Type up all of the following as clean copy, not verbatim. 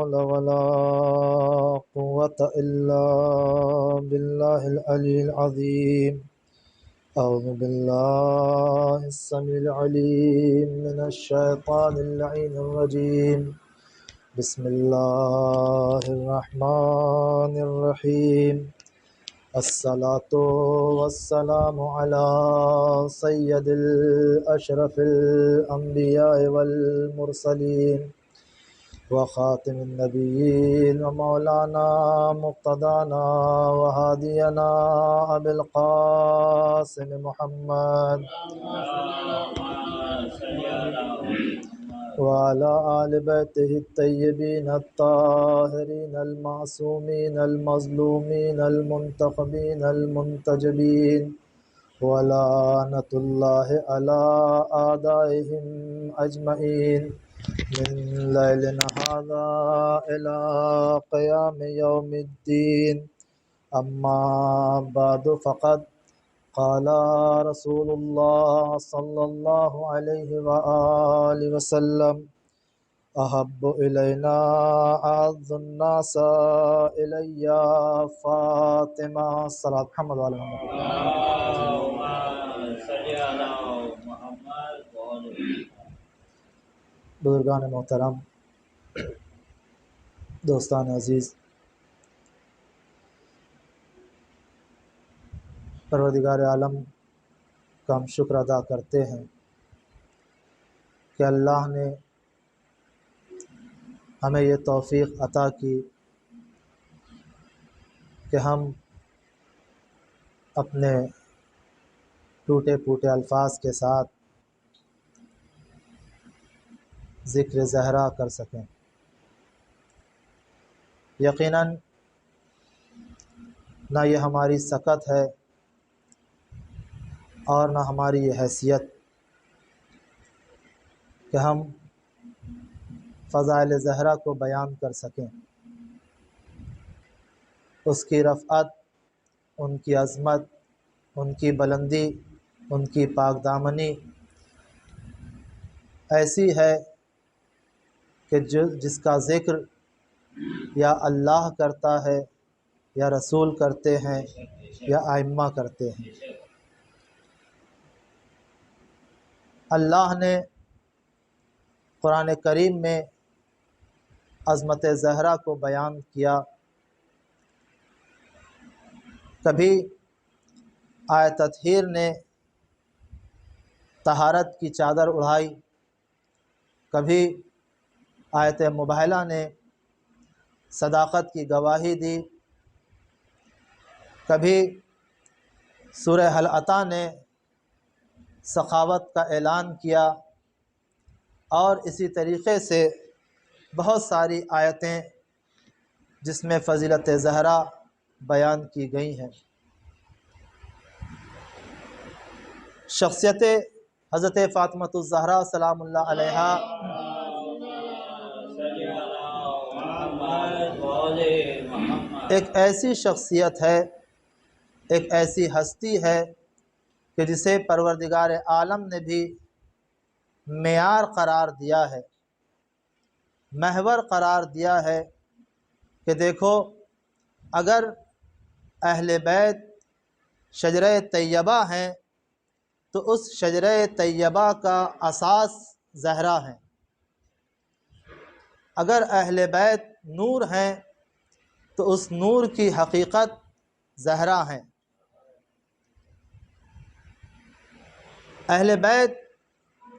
حول ولا قوة إلا بالله العلي العظيم. أعوذ بالله السميع العليم من الشيطان اللعين الرجيم. بسم الله الرحمن الرحيم. الصلاة والسلام على سيد الأشرف الأنبياء والمرسلين وخاتم النبيين ومولانا مقتدانا وهادينا أبي القاسم محمد وعلى آل بيته الطيبين الطاهرين المعصومين المظلومين المنتخبين المنتجبين ولعنة الله على أعدائهم أجمعين من ليلنا هذا إلى قيام يوم الدين. أما بعد فقد قال رسول الله صلى الله عليه وآله وسلم أحب إلينا أعز الناس إلي فاطمة. صلاة محمد وعلى محمد. بزرگان محترم، دوستان عزیز، پروردگار عالم کا ہم شکر ادا کرتے ہیں کہ اللہ نے ہمیں یہ توفیق عطا کی کہ ہم اپنے ٹوٹے پھوٹے الفاظ کے ساتھ ذکر زہرا کر سکیں۔ یقیناً نہ یہ ہماری سکت ہے اور نہ ہماری یہ حیثیت کہ ہم فضائل زہرا کو بیان کر سکیں، اس کی رفعت، ان کی عظمت، ان کی بلندی، ان کی پاک دامنی ایسی ہے کہ جس کا ذکر یا اللہ کرتا ہے یا رسول کرتے ہیں یا ائمہ کرتے ہیں۔ اللہ نے قرآن کریم میں عظمت زہرا کو بیان کیا، کبھی آیت تطہیر نے طہارت کی چادر اڑائی، کبھی آیت مباہلہ نے صداقت کی گواہی دی، کبھی سورہ حل عطا نے سخاوت کا اعلان کیا، اور اسی طریقے سے بہت ساری آیتیں جس میں فضیلت زہرا بیان کی گئی ہیں۔ شخصیت حضرت فاطمۃ الزہرا سلام اللہ علیہا ایک ایسی شخصیت ہے، ایک ایسی ہستی ہے کہ جسے پروردگار عالم نے بھی معیار قرار دیا ہے، محور قرار دیا ہے کہ دیکھو، اگر اہل بیت شجرہ طیبہ ہیں تو اس شجرہ طیبہ کا اساس زہرا ہے، اگر اہل بیت نور ہیں تو اس نور کی حقیقت زہرا ہے۔ اہل بیت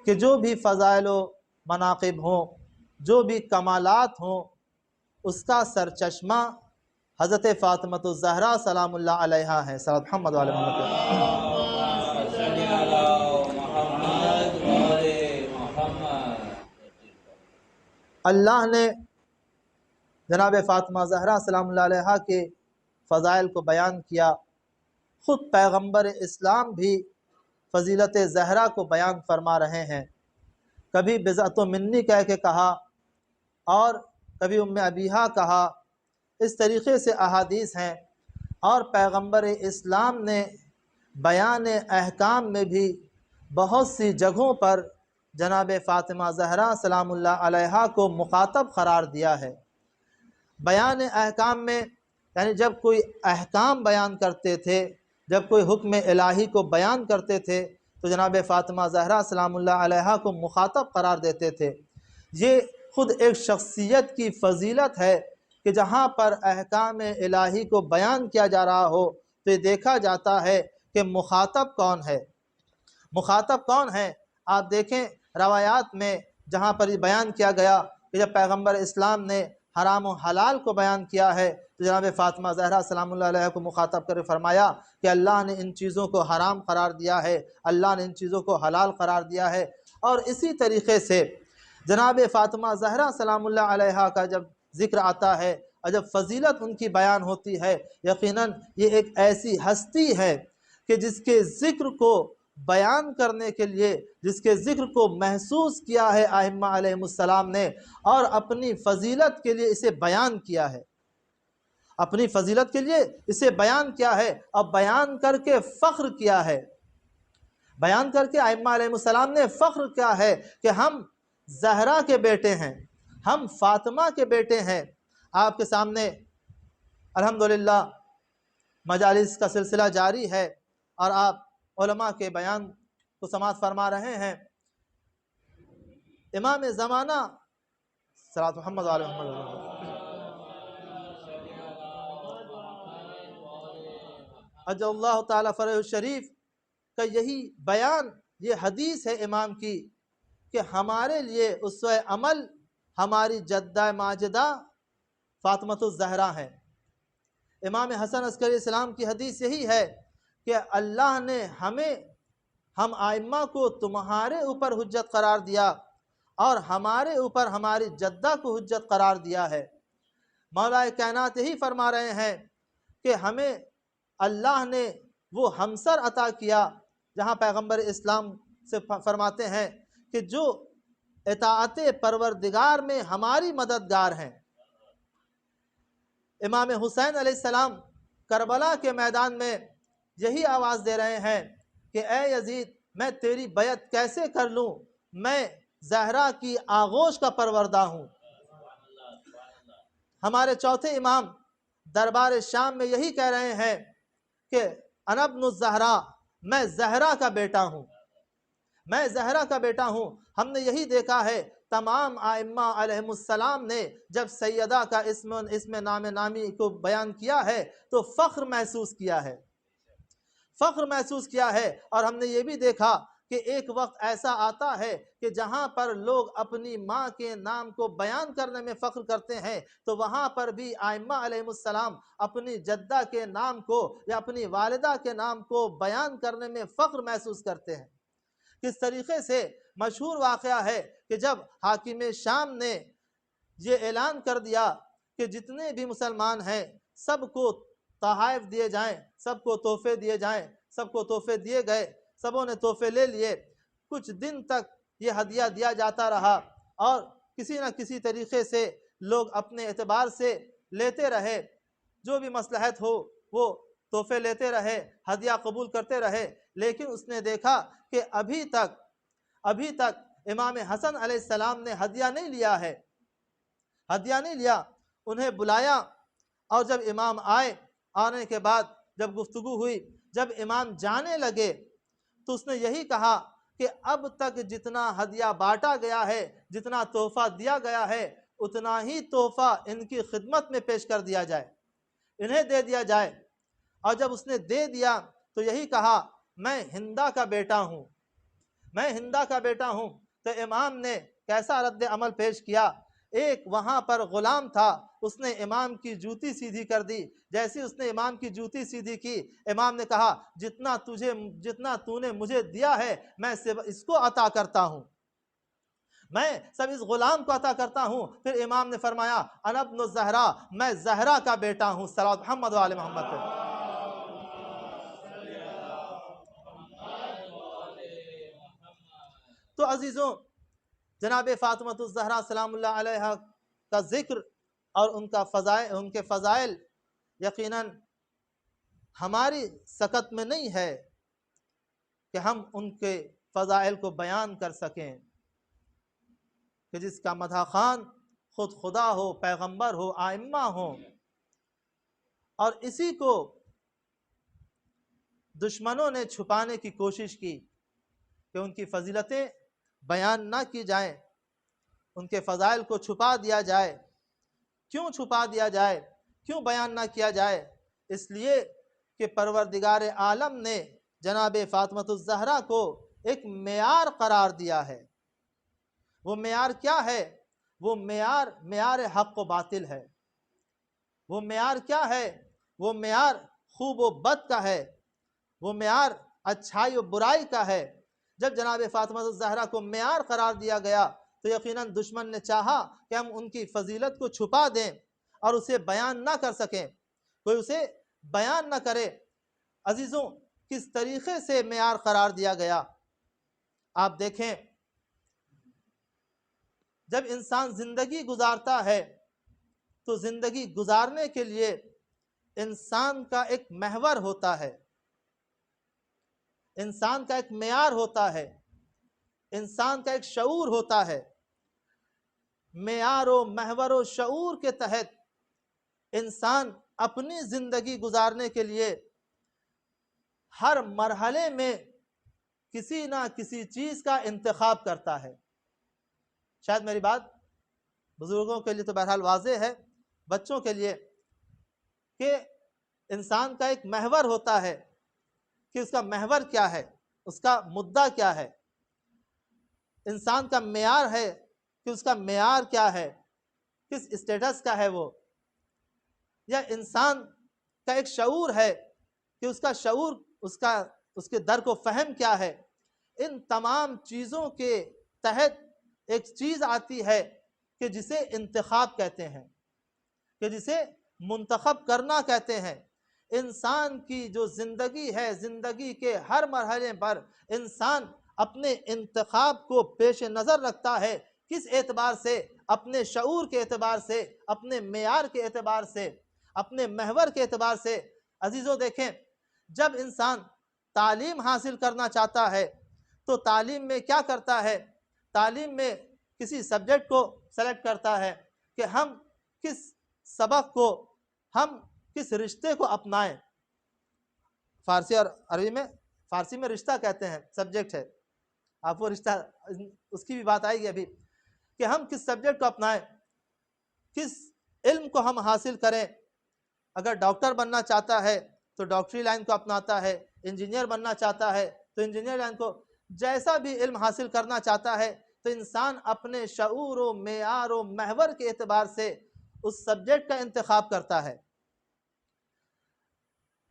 کہ جو بھی فضائل و مناقب ہوں، جو بھی کمالات ہوں، اس کا سرچشمہ حضرت فاطمۃ الزہرا سلام اللہ علیہا ہے۔ صلی محمد علیہ محمد۔ اللہ نے جناب فاطمہ زہرا سلام اللہ علیہا کے فضائل کو بیان کیا، خود پیغمبر اسلام بھی فضیلت زہرا کو بیان فرما رہے ہیں، کبھی بضعت منی کہہ کے کہا اور کبھی ام ابیہا کہا، اس طریقے سے احادیث ہیں، اور پیغمبر اسلام نے بیان احکام میں بھی بہت سی جگہوں پر جناب فاطمہ زہرا سلام اللہ علیہا کو مخاطب قرار دیا ہے۔ بیان احکام میں یعنی جب کوئی احکام بیان کرتے تھے، جب کوئی حکم الہی کو بیان کرتے تھے تو جناب فاطمہ زہرا سلام اللہ علیہا کو مخاطب قرار دیتے تھے۔ یہ خود ایک شخصیت کی فضیلت ہے کہ جہاں پر احکام الہی کو بیان کیا جا رہا ہو تو یہ دیکھا جاتا ہے کہ مخاطب کون ہے، مخاطب کون ہے۔ آپ دیکھیں روایات میں جہاں پر یہ بیان کیا گیا کہ جب پیغمبر اسلام نے حرام و حلال کو بیان کیا ہے تو جناب فاطمہ زہرا سلام اللہ علیہ کو مخاطب کر فرمایا کہ اللہ نے ان چیزوں کو حرام قرار دیا ہے، اللہ نے ان چیزوں کو حلال قرار دیا ہے۔ اور اسی طریقے سے جناب فاطمہ زہرا سلام اللہ علیہ کا جب ذکر آتا ہے اور جب فضیلت ان کی بیان ہوتی ہے، یقیناً یہ ایک ایسی ہستی ہے کہ جس کے ذکر کو بیان کرنے کے لیے، جس کے ذکر کو محسوس کیا ہے ائمہ علیہ السلام نے اور اپنی فضیلت کے لیے اسے بیان کیا ہے، اپنی فضیلت کے لیے اسے بیان کیا ہے اور بیان کر کے فخر کیا ہے، بیان کر کے ائمہ علیہ السلام نے فخر کیا ہے کہ ہم زہرا کے بیٹے ہیں، ہم فاطمہ کے بیٹے ہیں۔ آپ کے سامنے الحمدللہ مجالس کا سلسلہ جاری ہے اور آپ علماء کے بیان کو سماعت فرما رہے ہیں۔ امام زمانہ صلوات محمد علیہ محمد اجل اللہ تعالیٰ فرح الشریف کا یہی بیان، یہ حدیث ہے امام کی کہ ہمارے لیے اسوہ عمل ہماری جدہ ماجدہ فاطمۃ الزہرا ہے۔ امام حسن عسکری السلام کی حدیث یہی ہے کہ اللہ نے ہم ائمہ کو تمہارے اوپر حجت قرار دیا اور ہمارے اوپر ہماری جدہ کو حجت قرار دیا ہے۔ مولا کائنات یہی فرما رہے ہیں کہ ہمیں اللہ نے وہ ہمسر عطا کیا، جہاں پیغمبر اسلام سے فرماتے ہیں کہ جو اطاعت پروردگار میں ہماری مددگار ہیں۔ امام حسین علیہ السلام کربلا کے میدان میں یہی آواز دے رہے ہیں کہ اے یزید میں تیری بیعت کیسے کر لوں، میں زہرا کی آغوش کا پروردہ ہوں۔ ہمارے چوتھے امام دربار شام میں یہی کہہ رہے ہیں کہ انا ابن الزہرا، میں زہرا کا بیٹا ہوں، میں زہرا کا بیٹا ہوں۔ ہم نے یہی دیکھا ہے تمام ائمہ علیہ السلام نے جب سیدہ کا اسم نام نامی کو بیان کیا ہے تو فخر محسوس کیا ہے، فخر محسوس کیا ہے۔ اور ہم نے یہ بھی دیکھا کہ ایک وقت ایسا آتا ہے کہ جہاں پر لوگ اپنی ماں کے نام کو بیان کرنے میں فخر کرتے ہیں تو وہاں پر بھی ائمہ علیہ السلام اپنی جدہ کے نام کو یا اپنی والدہ کے نام کو بیان کرنے میں فخر محسوس کرتے ہیں۔ کس طریقے سے مشہور واقعہ ہے کہ جب حاکم شام نے یہ اعلان کر دیا کہ جتنے بھی مسلمان ہیں سب کو تحائف دیے جائیں، سب کو تحفے دیے جائیں، سب کو تحفے دیے گئے، سبوں نے تحفے لے لیے۔ کچھ دن تک یہ ہدیہ دیا جاتا رہا اور کسی نہ کسی طریقے سے لوگ اپنے اعتبار سے لیتے رہے، جو بھی مصلحت ہو وہ تحفے لیتے رہے، ہدیہ قبول کرتے رہے۔ لیکن اس نے دیکھا کہ ابھی تک امام حسن علیہ السلام نے ہدیہ نہیں لیا ہے، ہدیہ نہیں لیا۔ انہیں بلایا اور جب امام آنے کے بعد جب گفتگو ہوئی، جب امام جانے لگے تو اس نے یہی کہا کہ اب تک جتنا ہدیہ بانٹا گیا ہے، جتنا تحفہ دیا گیا ہے، اتنا ہی تحفہ ان کی خدمت میں پیش کر دیا جائے، انہیں دے دیا جائے۔ اور جب اس نے دے دیا تو یہی کہا میں ہندا کا بیٹا ہوں، میں ہندا کا بیٹا ہوں۔ تو امام نے کیسا رد عمل پیش کیا؟ ایک وہاں پر غلام تھا، اس نے امام کی جوتی سیدھی کر دی۔ جیسے اس نے امام کی جوتی سیدھی کی، امام نے کہا جتنا تو نے مجھے دیا ہے میں اس کو عطا کرتا ہوں، میں سب اس غلام کو عطا کرتا ہوں۔ پھر امام نے فرمایا انا ابن الزہرا، میں زہرا کا بیٹا ہوں۔ صلوات محمد و آل محمد پہ۔ تو عزیزوں، جناب فاطمۃ الزہرا سلام اللہ علیہ کا ذکر اور ان کے فضائل یقیناً ہماری سکت میں نہیں ہے کہ ہم ان کے فضائل کو بیان کر سکیں، کہ جس کا مدح خوان خود خدا ہو، پیغمبر ہو، آئمہ ہوں، اور اسی کو دشمنوں نے چھپانے کی کوشش کی کہ ان کی فضیلتیں بیان نہ کی جائیں، ان کے فضائل کو چھپا دیا جائے۔ کیوں چھپا دیا جائے، کیوں بیان نہ کیا جائے؟ اس لیے کہ پروردگار عالم نے جناب فاطمۃ الزہرا کو ایک معیار قرار دیا ہے۔ وہ معیار کیا ہے؟ وہ معیار حق و باطل ہے۔ وہ معیار کیا ہے؟ وہ معیار خوب و بد کا ہے، وہ معیار اچھائی و برائی کا ہے۔ جب جناب فاطمہ الزہرا کو معیار قرار دیا گیا تو یقیناً دشمن نے چاہا کہ ہم ان کی فضیلت کو چھپا دیں اور اسے بیان نہ کر سکیں، کوئی اسے بیان نہ کرے۔ عزیزوں، کس طریقے سے معیار قرار دیا گیا؟ آپ دیکھیں، جب انسان زندگی گزارتا ہے تو زندگی گزارنے کے لیے انسان کا ایک محور ہوتا ہے، انسان کا ایک معیار ہوتا ہے، انسان کا ایک شعور ہوتا ہے۔ معیار و محور و شعور کے تحت انسان اپنی زندگی گزارنے کے لیے ہر مرحلے میں کسی نہ کسی چیز کا انتخاب کرتا ہے۔ شاید میری بات بزرگوں کے لیے تو بہرحال واضح ہے، بچوں کے لیے کہ انسان کا ایک محور ہوتا ہے کہ اس کا محور کیا ہے، اس کا مدعا کیا ہے۔ انسان کا معیار ہے کہ اس کا معیار کیا ہے، کس اسٹیٹس کا ہے وہ، یا انسان کا ایک شعور ہے کہ اس کا شعور، اس کے در کو فہم کیا ہے۔ ان تمام چیزوں کے تحت ایک چیز آتی ہے کہ جسے انتخاب کہتے ہیں، کہ جسے منتخب کرنا کہتے ہیں۔ انسان کی جو زندگی ہے، زندگی کے ہر مرحلے پر انسان اپنے انتخاب کو پیش نظر رکھتا ہے۔ کس اعتبار سے؟ اپنے شعور کے اعتبار سے، اپنے معیار کے اعتبار سے، اپنے محور کے اعتبار سے۔ عزیزوں دیکھیں، جب انسان تعلیم حاصل کرنا چاہتا ہے تو تعلیم میں کیا کرتا ہے؟ تعلیم میں کسی سبجیکٹ کو سلیکٹ کرتا ہے کہ ہم کس سبق کو، ہم کس رشتے کو اپنائیں۔ فارسی اور عربی میں، فارسی میں رشتہ کہتے ہیں، سبجیکٹ ہے، آپ وہ رشتہ، اس کی بھی بات آئے گی ابھی، کہ ہم کس سبجیکٹ کو اپنائیں، کس علم کو ہم حاصل کریں۔ اگر ڈاکٹر بننا چاہتا ہے تو ڈاکٹری لائن کو اپناتا ہے، انجینئر بننا چاہتا ہے تو انجینئر لائن کو، جیسا بھی علم حاصل کرنا چاہتا ہے تو انسان اپنے شعور و معیار و محور کے اعتبار سے اس سبجیکٹ کا انتخاب کرتا ہے۔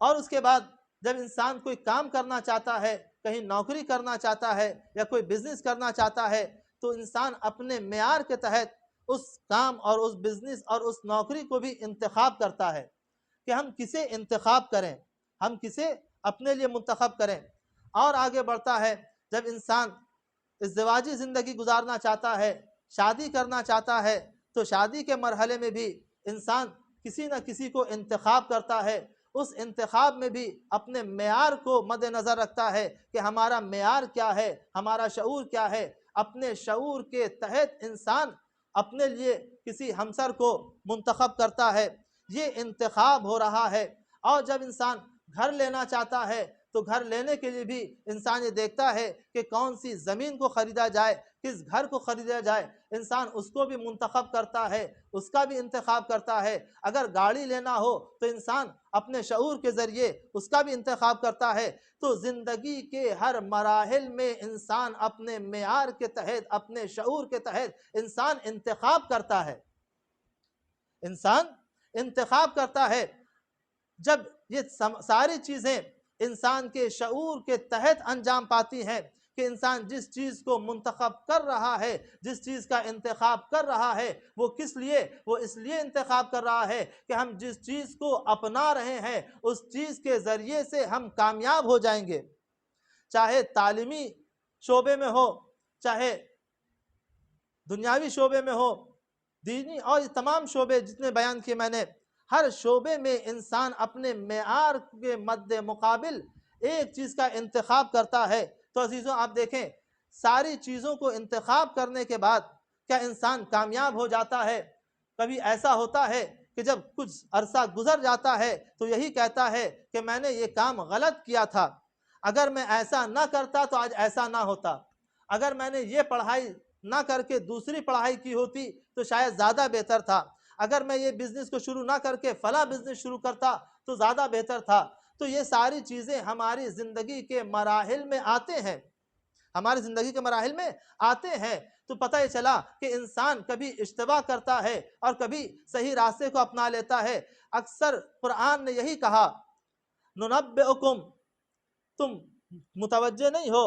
اور اس کے بعد جب انسان کوئی کام کرنا چاہتا ہے، کہیں نوکری کرنا چاہتا ہے یا کوئی بزنس کرنا چاہتا ہے، تو انسان اپنے معیار کے تحت اس کام اور اس بزنس اور اس نوکری کو بھی انتخاب کرتا ہے کہ ہم کسے انتخاب کریں، ہم کسے اپنے لیے منتخب کریں۔ اور آگے بڑھتا ہے، جب انسان ازدواجی زندگی گزارنا چاہتا ہے، شادی کرنا چاہتا ہے، تو شادی کے مرحلے میں بھی انسان کسی نہ کسی کو انتخاب کرتا ہے۔ اس انتخاب میں بھی اپنے معیار کو مد نظر رکھتا ہے کہ ہمارا معیار کیا ہے، ہمارا شعور کیا ہے۔ اپنے شعور کے تحت انسان اپنے لیے کسی ہمسر کو منتخب کرتا ہے۔ یہ انتخاب ہو رہا ہے۔ اور جب انسان گھر لینا چاہتا ہے تو گھر لینے کے لیے بھی انسان یہ دیکھتا ہے کہ کون سی زمین کو خریدا جائے، کس گھر کو خریدا جائے، انسان اس کو بھی منتخب کرتا ہے، اس کا بھی انتخاب کرتا ہے۔ اگر گاڑی لینا ہو تو انسان اپنے شعور کے ذریعے اس کا بھی انتخاب کرتا ہے۔ تو زندگی کے ہر مراحل میں انسان اپنے معیار کے تحت، اپنے شعور کے تحت انسان انتخاب کرتا ہے، انسان انتخاب کرتا ہے۔ جب یہ ساری چیزیں انسان کے شعور کے تحت انجام پاتی ہیں کہ انسان جس چیز کو منتخب کر رہا ہے، جس چیز کا انتخاب کر رہا ہے، وہ کس لیے؟ وہ اس لیے انتخاب کر رہا ہے کہ ہم جس چیز کو اپنا رہے ہیں اس چیز کے ذریعے سے ہم کامیاب ہو جائیں گے۔ چاہے تعلیمی شعبے میں ہو، چاہے دنیاوی شعبے میں ہو، دینی اور تمام شعبے جتنے بیان کیے میں نے، ہر شعبے میں انسان اپنے معیار کے مد مقابل ایک چیز کا انتخاب کرتا ہے۔ تو عزیزوں آپ دیکھیں، ساری چیزوں کو انتخاب کرنے کے بعد کیا انسان کامیاب ہو جاتا ہے؟ کبھی ایسا ہوتا ہے کہ جب کچھ عرصہ گزر جاتا ہے تو یہی کہتا ہے کہ میں نے یہ کام غلط کیا تھا، اگر میں ایسا نہ کرتا تو آج ایسا نہ ہوتا، اگر میں نے یہ پڑھائی نہ کر کے دوسری پڑھائی کی ہوتی تو شاید زیادہ بہتر تھا، اگر میں یہ بزنس کو شروع نہ کر کے فلاں بزنس شروع کرتا تو زیادہ بہتر تھا۔ تو یہ ساری چیزیں ہماری زندگی کے مراحل میں آتے ہیں، ہماری زندگی کے مراحل میں آتے ہیں، تو پتہ یہ چلا کہ انسان کبھی اشتباہ کرتا ہے اور کبھی صحیح راستے کو اپنا لیتا ہے۔ اکثر قرآن نے یہی کہا، ننبئکم، تم متوجہ نہیں ہو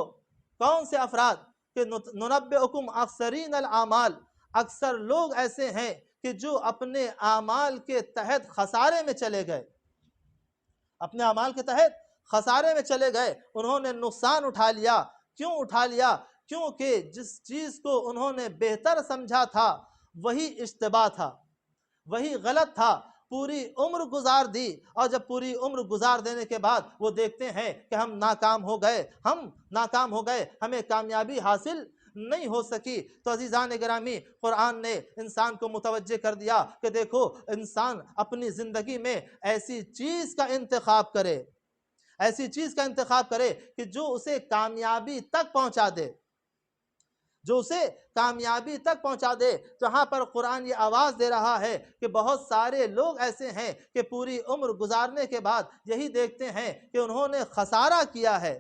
کون سے افراد، کہ ننبئکم اخسرین الاعمال، اکثر لوگ ایسے ہیں کہ جو اپنے اعمال کے تحت خسارے میں چلے گئے، اپنے اعمال کے تحت خسارے میں چلے گئے، انہوں نے نقصان اٹھا لیا۔ کیوں اٹھا لیا؟ کیونکہ جس چیز کو انہوں نے بہتر سمجھا تھا وہی اشتباہ تھا، وہی غلط تھا، پوری عمر گزار دی، اور جب پوری عمر گزار دینے کے بعد وہ دیکھتے ہیں کہ ہم ناکام ہو گئے، ہمیں کامیابی حاصل نہیں ہو سکی۔ تو عزیزان گرامی، قرآن نے انسان کو متوجہ کر دیا کہ دیکھو، انسان اپنی زندگی میں ایسی چیز کا انتخاب کرے، ایسی چیز کا انتخاب کرے کہ جو اسے کامیابی تک پہنچا دے، جو اسے کامیابی تک پہنچا دے۔ جہاں پر قرآن یہ آواز دے رہا ہے کہ بہت سارے لوگ ایسے ہیں کہ پوری عمر گزارنے کے بعد یہی دیکھتے ہیں کہ انہوں نے خسارہ کیا ہے،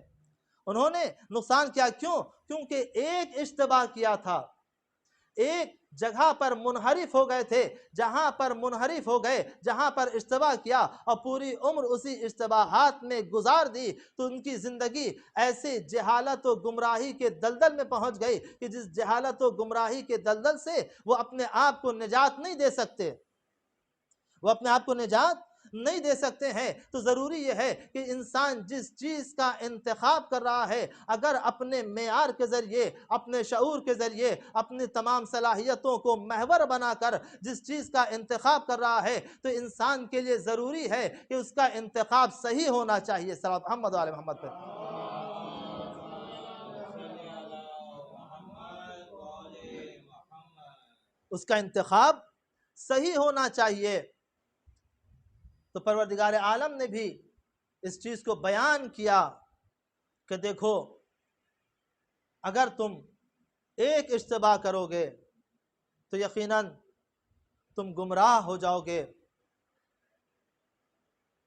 انہوں نے نقصان کیا۔ کیوں؟ کیونکہ ایک اشتباہ کیا تھا، ایک جگہ پر منحرف ہو گئے تھے، جہاں پر منحرف ہو گئے، جہاں پر اشتباہ کیا اور پوری عمر اسی اشتباہات میں گزار دی، تو ان کی زندگی ایسے جہالت و گمراہی کے دلدل میں پہنچ گئی کہ جس جہالت و گمراہی کے دلدل سے وہ اپنے آپ کو نجات نہیں دے سکتے، وہ اپنے آپ کو نجات نہیں دے سکتے ہیں۔ تو ضروری یہ ہے کہ انسان جس چیز کا انتخاب کر رہا ہے، اگر اپنے معیار کے ذریعے، اپنے شعور کے ذریعے، اپنی تمام صلاحیتوں کو محور بنا کر جس چیز کا انتخاب کر رہا ہے، تو انسان کے لیے ضروری ہے کہ اس کا انتخاب صحیح ہونا چاہیے۔ صلوات محمد و آل محمد پہ اس کا انتخاب صحیح ہونا چاہیے۔ تو پروردگار عالم نے بھی اس چیز کو بیان کیا کہ دیکھو، اگر تم ایک اشتباہ کرو گے تو یقیناً تم گمراہ ہو جاؤ گے،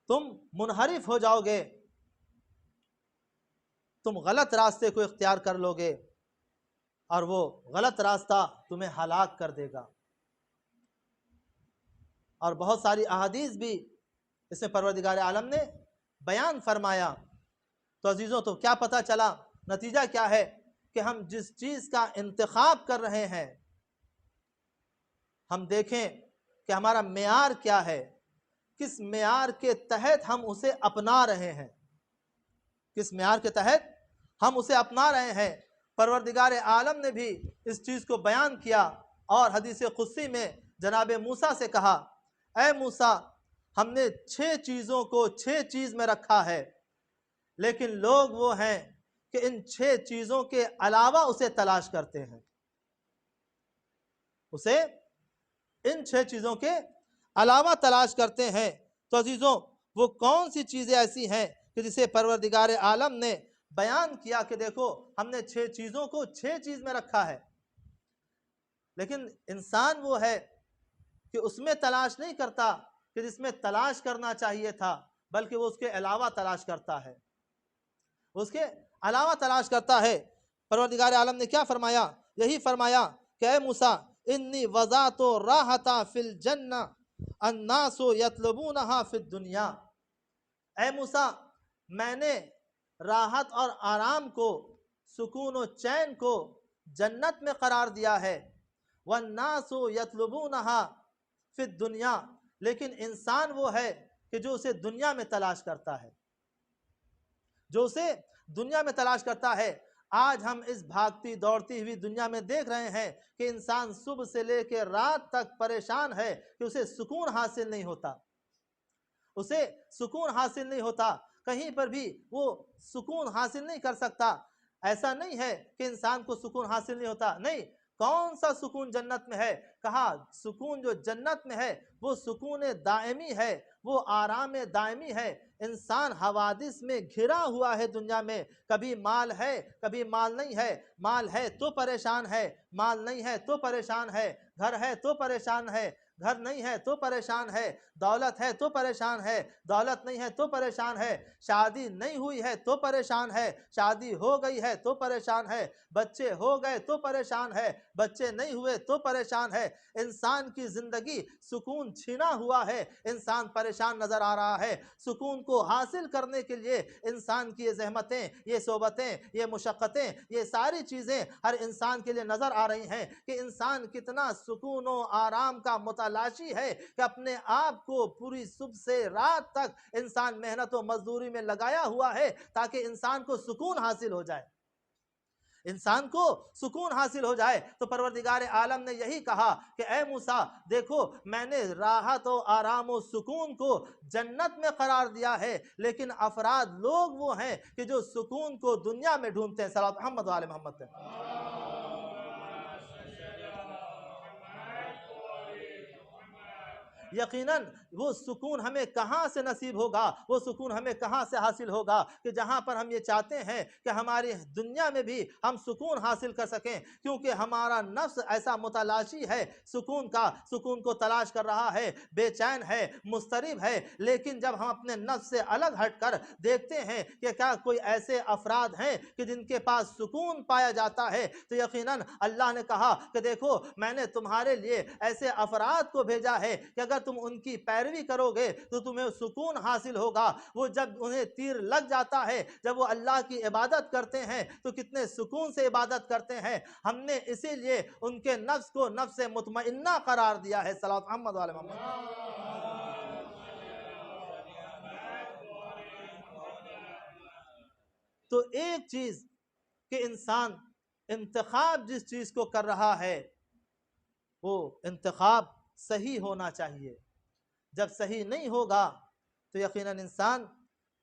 تم منحرف ہو جاؤ گے، تم غلط راستے کو اختیار کر لو گے، اور وہ غلط راستہ تمہیں ہلاک کر دے گا۔ اور بہت ساری احادیث بھی اس میں پروردگار عالم نے بیان فرمایا۔ تو عزیزوں، تو کیا پتہ چلا؟ نتیجہ کیا ہے کہ ہم جس چیز کا انتخاب کر رہے ہیں، ہم دیکھیں کہ ہمارا معیار کیا ہے، کس معیار کے تحت ہم اسے اپنا رہے ہیں، کس معیار کے تحت ہم اسے اپنا رہے ہیں۔ پروردگار عالم نے بھی اس چیز کو بیان کیا، اور حدیث قدسی میں جناب موسیٰ سے کہا، اے موسیٰ، ہم نے 6 چیزوں کو 6 چیز میں رکھا ہے، لیکن لوگ وہ ہیں کہ ان 6 چیزوں کے علاوہ اسے تلاش کرتے ہیں، اسے ان 6 چیزوں کے علاوہ تلاش کرتے ہیں۔ تو عزیزوں، وہ کون سی چیزیں ایسی ہیں کہ جسے پروردگار عالم نے بیان کیا کہ دیکھو، ہم نے 6 چیزوں کو 6 چیز میں رکھا ہے، لیکن انسان وہ ہے کہ اس میں تلاش نہیں کرتا کہ جس میں تلاش کرنا چاہیے تھا، بلکہ وہ اس کے علاوہ تلاش کرتا ہے، اس کے علاوہ تلاش کرتا ہے۔ پروردگار عالم نے کیا فرمایا؟ یہی فرمایا کہ اے موسیٰ، انی وضعت راحۃ فی الجنہ الناس یطلبونہا فی الدنیا، اے موسیٰ، میں نے راحت اور آرام کو، سکون و چین کو جنت میں قرار دیا ہے، والناس یطلبونہا فی الدنیا، لیکن انسان وہ ہے کہ جو اسے دنیا میں تلاش کرتا ہے، جو اسے دنیا میں تلاش کرتا ہے۔ آج ہم اس بھاگتی دوڑتی ہوئی دنیا میں دیکھ رہے ہیں کہ انسان صبح سے لے کے رات تک پریشان ہے کہ اسے سکون حاصل نہیں ہوتا، اسے سکون حاصل نہیں ہوتا، کہیں پر بھی وہ سکون حاصل نہیں کر سکتا۔ ایسا نہیں ہے کہ انسان کو سکون حاصل نہیں ہوتا، نہیں، کون سا سکون جنت میں ہے؟ کہا سکون جو جنت میں ہے وہ سکون دائمی ہے، وہ آرام دائمی ہے۔ انسان حوادث میں گھرا ہوا ہے دنیا میں، کبھی مال ہے کبھی مال نہیں ہے، مال ہے تو پریشان ہے، مال نہیں ہے تو پریشان ہے، گھر ہے تو پریشان ہے، گھر نہیں ہے تو پریشان ہے، دولت ہے تو پریشان ہے، دولت نہیں ہے تو پریشان ہے، شادی نہیں ہوئی ہے تو پریشان ہے، شادی ہو گئی ہے تو پریشان ہے، بچے ہو گئے تو پریشان ہے، بچے نہیں ہوئے تو پریشان ہے۔ انسان کی زندگی سکون چھینا ہوا ہے، انسان پریشان نظر آ رہا ہے۔ سکون کو حاصل کرنے کے لیے انسان کی یہ زحمتیں، یہ صحبتیں، یہ مشقتیں، یہ ساری چیزیں ہر انسان کے لیے نظر آ رہی ہیں کہ انسان کتنا سکون و آرام کا متلاشی ہے کہ اپنے آپ کو پوری صبح سے رات تک انسان محنت و مزدوری میں لگایا ہوا ہے تاکہ انسان کو سکون حاصل ہو جائے، انسان کو سکون حاصل ہو جائے۔ تو پروردگار عالم نے یہی کہا کہ اے موسیٰ دیکھو میں نے راحت و آرام و سکون کو جنت میں قرار دیا ہے، لیکن افراد لوگ وہ ہیں کہ جو سکون کو دنیا میں ڈھونڈتے ہیں۔ صلی محمد وعلی محمد پہ یقیناً وہ سکون ہمیں کہاں سے نصیب ہوگا، وہ سکون ہمیں کہاں سے حاصل ہوگا کہ جہاں پر ہم یہ چاہتے ہیں کہ ہماری دنیا میں بھی ہم سکون حاصل کر سکیں، کیونکہ ہمارا نفس ایسا متلاشی ہے سکون کا، سکون کو تلاش کر رہا ہے، بے چین ہے، مضطرب ہے۔ لیکن جب ہم اپنے نفس سے الگ ہٹ کر دیکھتے ہیں کہ کیا کوئی ایسے افراد ہیں کہ جن کے پاس سکون پایا جاتا ہے، تو یقیناً اللہ نے کہا کہ دیکھو میں نے تمہارے لیے ایسے افراد کو بھیجا ہے کہ اگر تم ان کی پیروی کرو گے تو تمہیں سکون حاصل ہوگا۔ وہ جب انہیں تیر لگ جاتا ہے، جب وہ اللہ کی عبادت کرتے ہیں تو کتنے سکون سے عبادت کرتے ہیں۔ ہم نے اسی لیے ان کے نفس کو نفس مطمئنہ قرار دیا ہے۔ صلی محمد علیہ محمد۔ تو ایک چیز کہ انسان انتخاب جس چیز کو کر رہا ہے وہ انتخاب صحیح ہونا چاہیے۔ جب صحیح نہیں ہوگا تو یقیناً انسان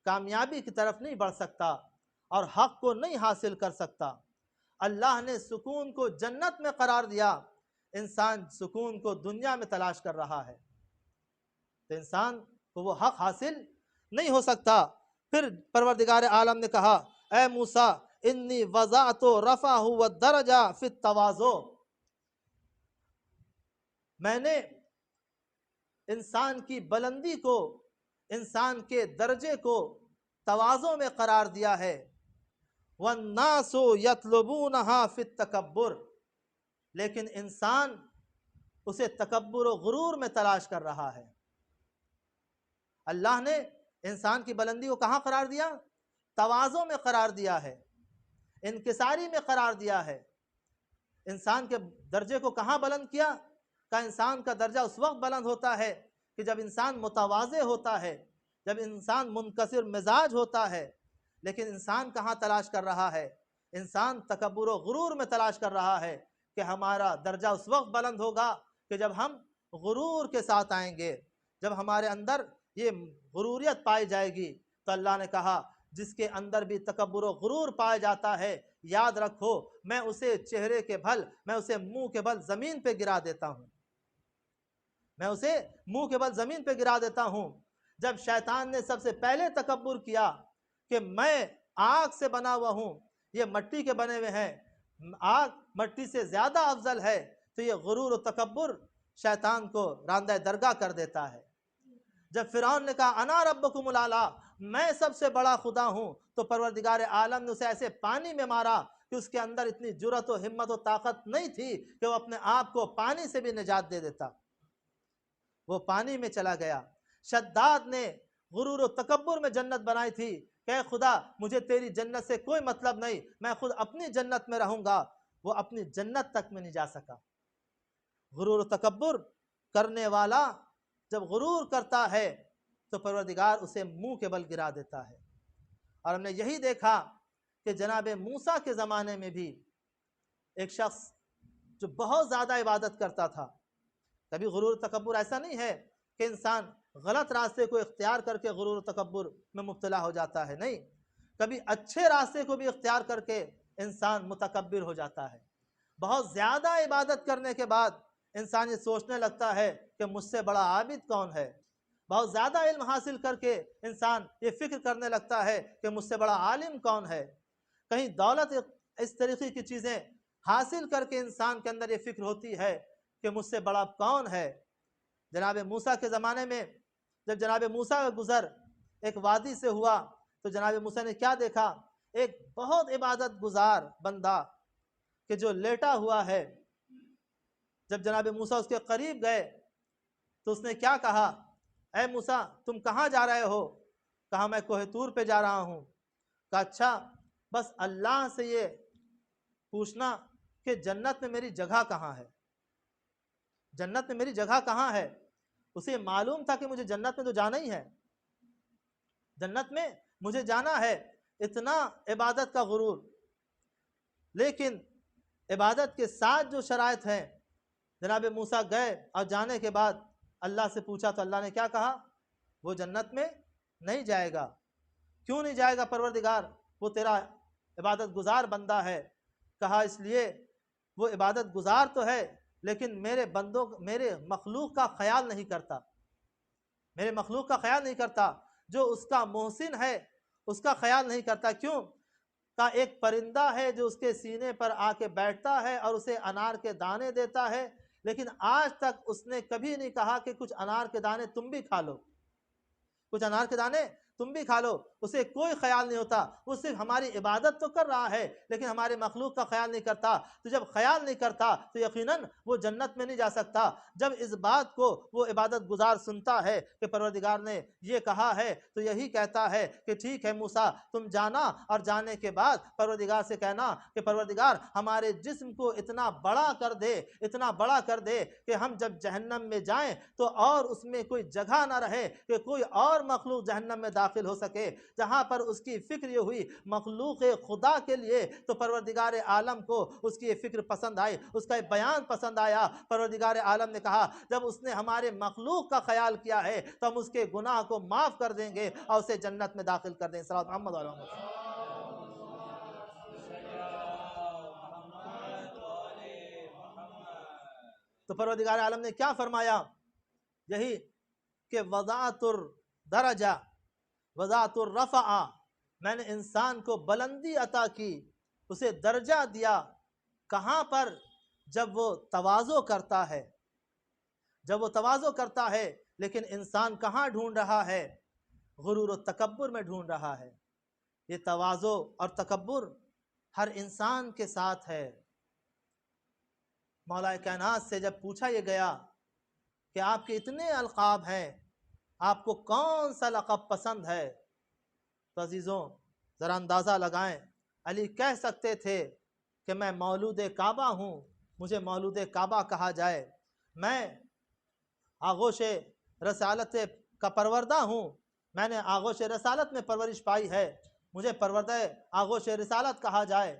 کامیابی کی طرف نہیں بڑھ سکتا اور حق کو نہیں حاصل کر سکتا۔ اللہ نے سکون کو جنت میں قرار دیا، انسان سکون کو دنیا میں تلاش کر رہا ہے تو انسان کو وہ حق حاصل نہیں ہو سکتا۔ پھر پروردگار عالم نے کہا اے موسیٰ انی وضعت رفعہ والدرجہ فی التواضع، میں نے انسان کی بلندی کو، انسان کے درجے کو تواضع میں قرار دیا ہے۔ والناس یطلبونہا فی التکبر، لیکن انسان اسے تکبر و غرور میں تلاش کر رہا ہے۔ اللہ نے انسان کی بلندی کو کہاں قرار دیا؟ تواضع میں قرار دیا ہے، انکساری میں قرار دیا ہے۔ انسان کے درجے کو کہاں بلند کیا؟ کہ انسان کا درجہ اس وقت بلند ہوتا ہے کہ جب انسان متواضع ہوتا ہے، جب انسان منکسر مزاج ہوتا ہے۔ لیکن انسان کہاں تلاش کر رہا ہے؟ انسان تکبر و غرور میں تلاش کر رہا ہے کہ ہمارا درجہ اس وقت بلند ہوگا کہ جب ہم غرور کے ساتھ آئیں گے، جب ہمارے اندر یہ غروریت پائی جائے گی۔ تو اللہ نے کہا جس کے اندر بھی تکبر و غرور پایا جاتا ہے، یاد رکھو میں اسے چہرے کے بھل، میں اسے منہ کے بل زمین پہ گرا دیتا ہوں، میں اسے منہ کے بل زمین پہ گرا دیتا ہوں۔ جب شیطان نے سب سے پہلے تکبر کیا کہ میں آگ سے بنا ہوا ہوں، یہ مٹی کے بنے ہوئے ہیں، آگ مٹی سے زیادہ افضل ہے، تو یہ غرور و تکبر شیطان کو راندہ درگاہ کر دیتا ہے۔ جب فرعون نے کہا انا ربکم الاعلی، میں سب سے بڑا خدا ہوں، تو پروردگار عالم نے اسے ایسے پانی میں مارا کہ اس کے اندر اتنی جرأت و ہمت و طاقت نہیں تھی کہ وہ اپنے آپ کو پانی سے بھی نجات دے دیتا، وہ پانی میں چلا گیا۔ شداد نے غرور و تکبر میں جنت بنائی تھی کہ اے خدا مجھے تیری جنت سے کوئی مطلب نہیں، میں خود اپنی جنت میں رہوں گا، وہ اپنی جنت تک میں نہیں جا سکا۔ غرور و تکبر کرنے والا جب غرور کرتا ہے تو پروردگار اسے منہ کے بل گرا دیتا ہے۔ اور ہم نے یہی دیکھا کہ جناب موسیٰ کے زمانے میں بھی ایک شخص جو بہت زیادہ عبادت کرتا تھا، کبھی غرور تکبر ایسا نہیں ہے کہ انسان غلط راستے کو اختیار کر کے غرور تکبر میں مبتلا ہو جاتا ہے، نہیں، کبھی اچھے راستے کو بھی اختیار کر کے انسان متکبر ہو جاتا ہے۔ بہت زیادہ عبادت کرنے کے بعد انسان یہ سوچنے لگتا ہے کہ مجھ سے بڑا عابد کون ہے۔ بہت زیادہ علم حاصل کر کے انسان یہ فکر کرنے لگتا ہے کہ مجھ سے بڑا عالم کون ہے۔ کہیں دولت اس طریقے کی چیزیں حاصل کر کے انسان کے اندر یہ فکر ہوتی ہے کہ مجھ سے بڑا کون ہے۔ جناب موسیٰ کے زمانے میں جب جناب موسیٰ کا گزر ایک وادی سے ہوا تو جناب موسیٰ نے کیا دیکھا؟ ایک بہت عبادت گزار بندہ کہ جو لیٹا ہوا ہے۔ جب جناب موسیٰ اس کے قریب گئے تو اس نے کیا کہا؟ اے موسیٰ تم کہاں جا رہے ہو؟ کہا میں کوہ طور پہ جا رہا ہوں۔ کہا اچھا بس اللہ سے یہ پوچھنا کہ جنت میں میری جگہ کہاں ہے، جنت میں میری جگہ کہاں ہے۔ اسے معلوم تھا کہ مجھے جنت میں تو جانا ہی ہے، جنت میں مجھے جانا ہے۔ اتنا عبادت کا غرور، لیکن عبادت کے ساتھ جو شرائط ہیں، جناب موسیٰ گئے اور جانے کے بعد اللہ سے پوچھا تو اللہ نے کیا کہا؟ وہ جنت میں نہیں جائے گا۔ کیوں نہیں جائے گا پروردگار؟ وہ تیرا عبادت گزار بندہ ہے۔ کہا اس لیے وہ عبادت گزار تو ہے لیکن میرے مخلوق کا خیال نہیں کرتا، میرے مخلوق کا خیال نہیں کرتا، جو اس کا محسن ہے اس کا خیال نہیں کرتا۔ کیوں؟ کا ایک پرندہ ہے جو اس کے سینے پر آ کے بیٹھتا ہے اور اسے انار کے دانے دیتا ہے، لیکن آج تک اس نے کبھی نہیں کہا کہ کچھ انار کے دانے تم بھی کھا لو، کچھ انار کے دانے تم بھی کھا لو۔ اسے کوئی خیال نہیں ہوتا، وہ صرف ہماری عبادت تو کر رہا ہے لیکن ہمارے مخلوق کا خیال نہیں کرتا۔ تو جب خیال نہیں کرتا تو یقیناً وہ جنت میں نہیں جا سکتا۔ جب اس بات کو وہ عبادت گزار سنتا ہے کہ پروردگار نے یہ کہا ہے تو یہی کہتا ہے کہ ٹھیک ہے موسیٰ تم جانا، اور جانے کے بعد پروردگار سے کہنا کہ پروردگار ہمارے جسم کو اتنا بڑا کر دے، اتنا بڑا کر دے کہ ہم جب جہنم میں جائیں تو اور اس میں کوئی جگہ نہ رہے کہ کوئی اور مخلوق جہنم میں داخل ہو سکے۔ جہاں پر اس کی فکر یہ ہوئی مخلوق خدا کے لیے تو پروردگار عالم کو اس کی یہ فکر پسند آئی، اس کا یہ بیان پسند آیا۔ پروردگار عالم نے کہا جب اس نے ہمارے مخلوق کا خیال کیا ہے تو ہم اس کے گناہ کو معاف کر دیں گے اور اسے جنت میں داخل کر دیں گے۔ صلی محمد علیہ وسلم۔ تو پروردگار عالم نے کیا فرمایا؟ یہی کہ وضعت الدرجہ وضعت الرفع، میں نے انسان کو بلندی عطا کی، اسے درجہ دیا۔ کہاں پر؟ جب وہ تواضع کرتا ہے، جب وہ تواضع کرتا ہے۔ لیکن انسان کہاں ڈھونڈ رہا ہے؟ غرور و تکبر میں ڈھونڈ رہا ہے۔ یہ تواضع اور تکبر ہر انسان کے ساتھ ہے۔ مولا کائنات سے جب پوچھا یہ گیا کہ آپ کے اتنے القاب ہیں، آپ کو کون سا لقب پسند ہے؟ تو عزیزوں ذرا اندازہ لگائیں، علی کہہ سکتے تھے کہ میں مولود کعبہ ہوں، مجھے مولود کعبہ کہا جائے، میں آغوش رسالت کا پروردہ ہوں، میں نے آغوش رسالت میں پرورش پائی ہے، مجھے پروردہ آغوش رسالت کہا جائے،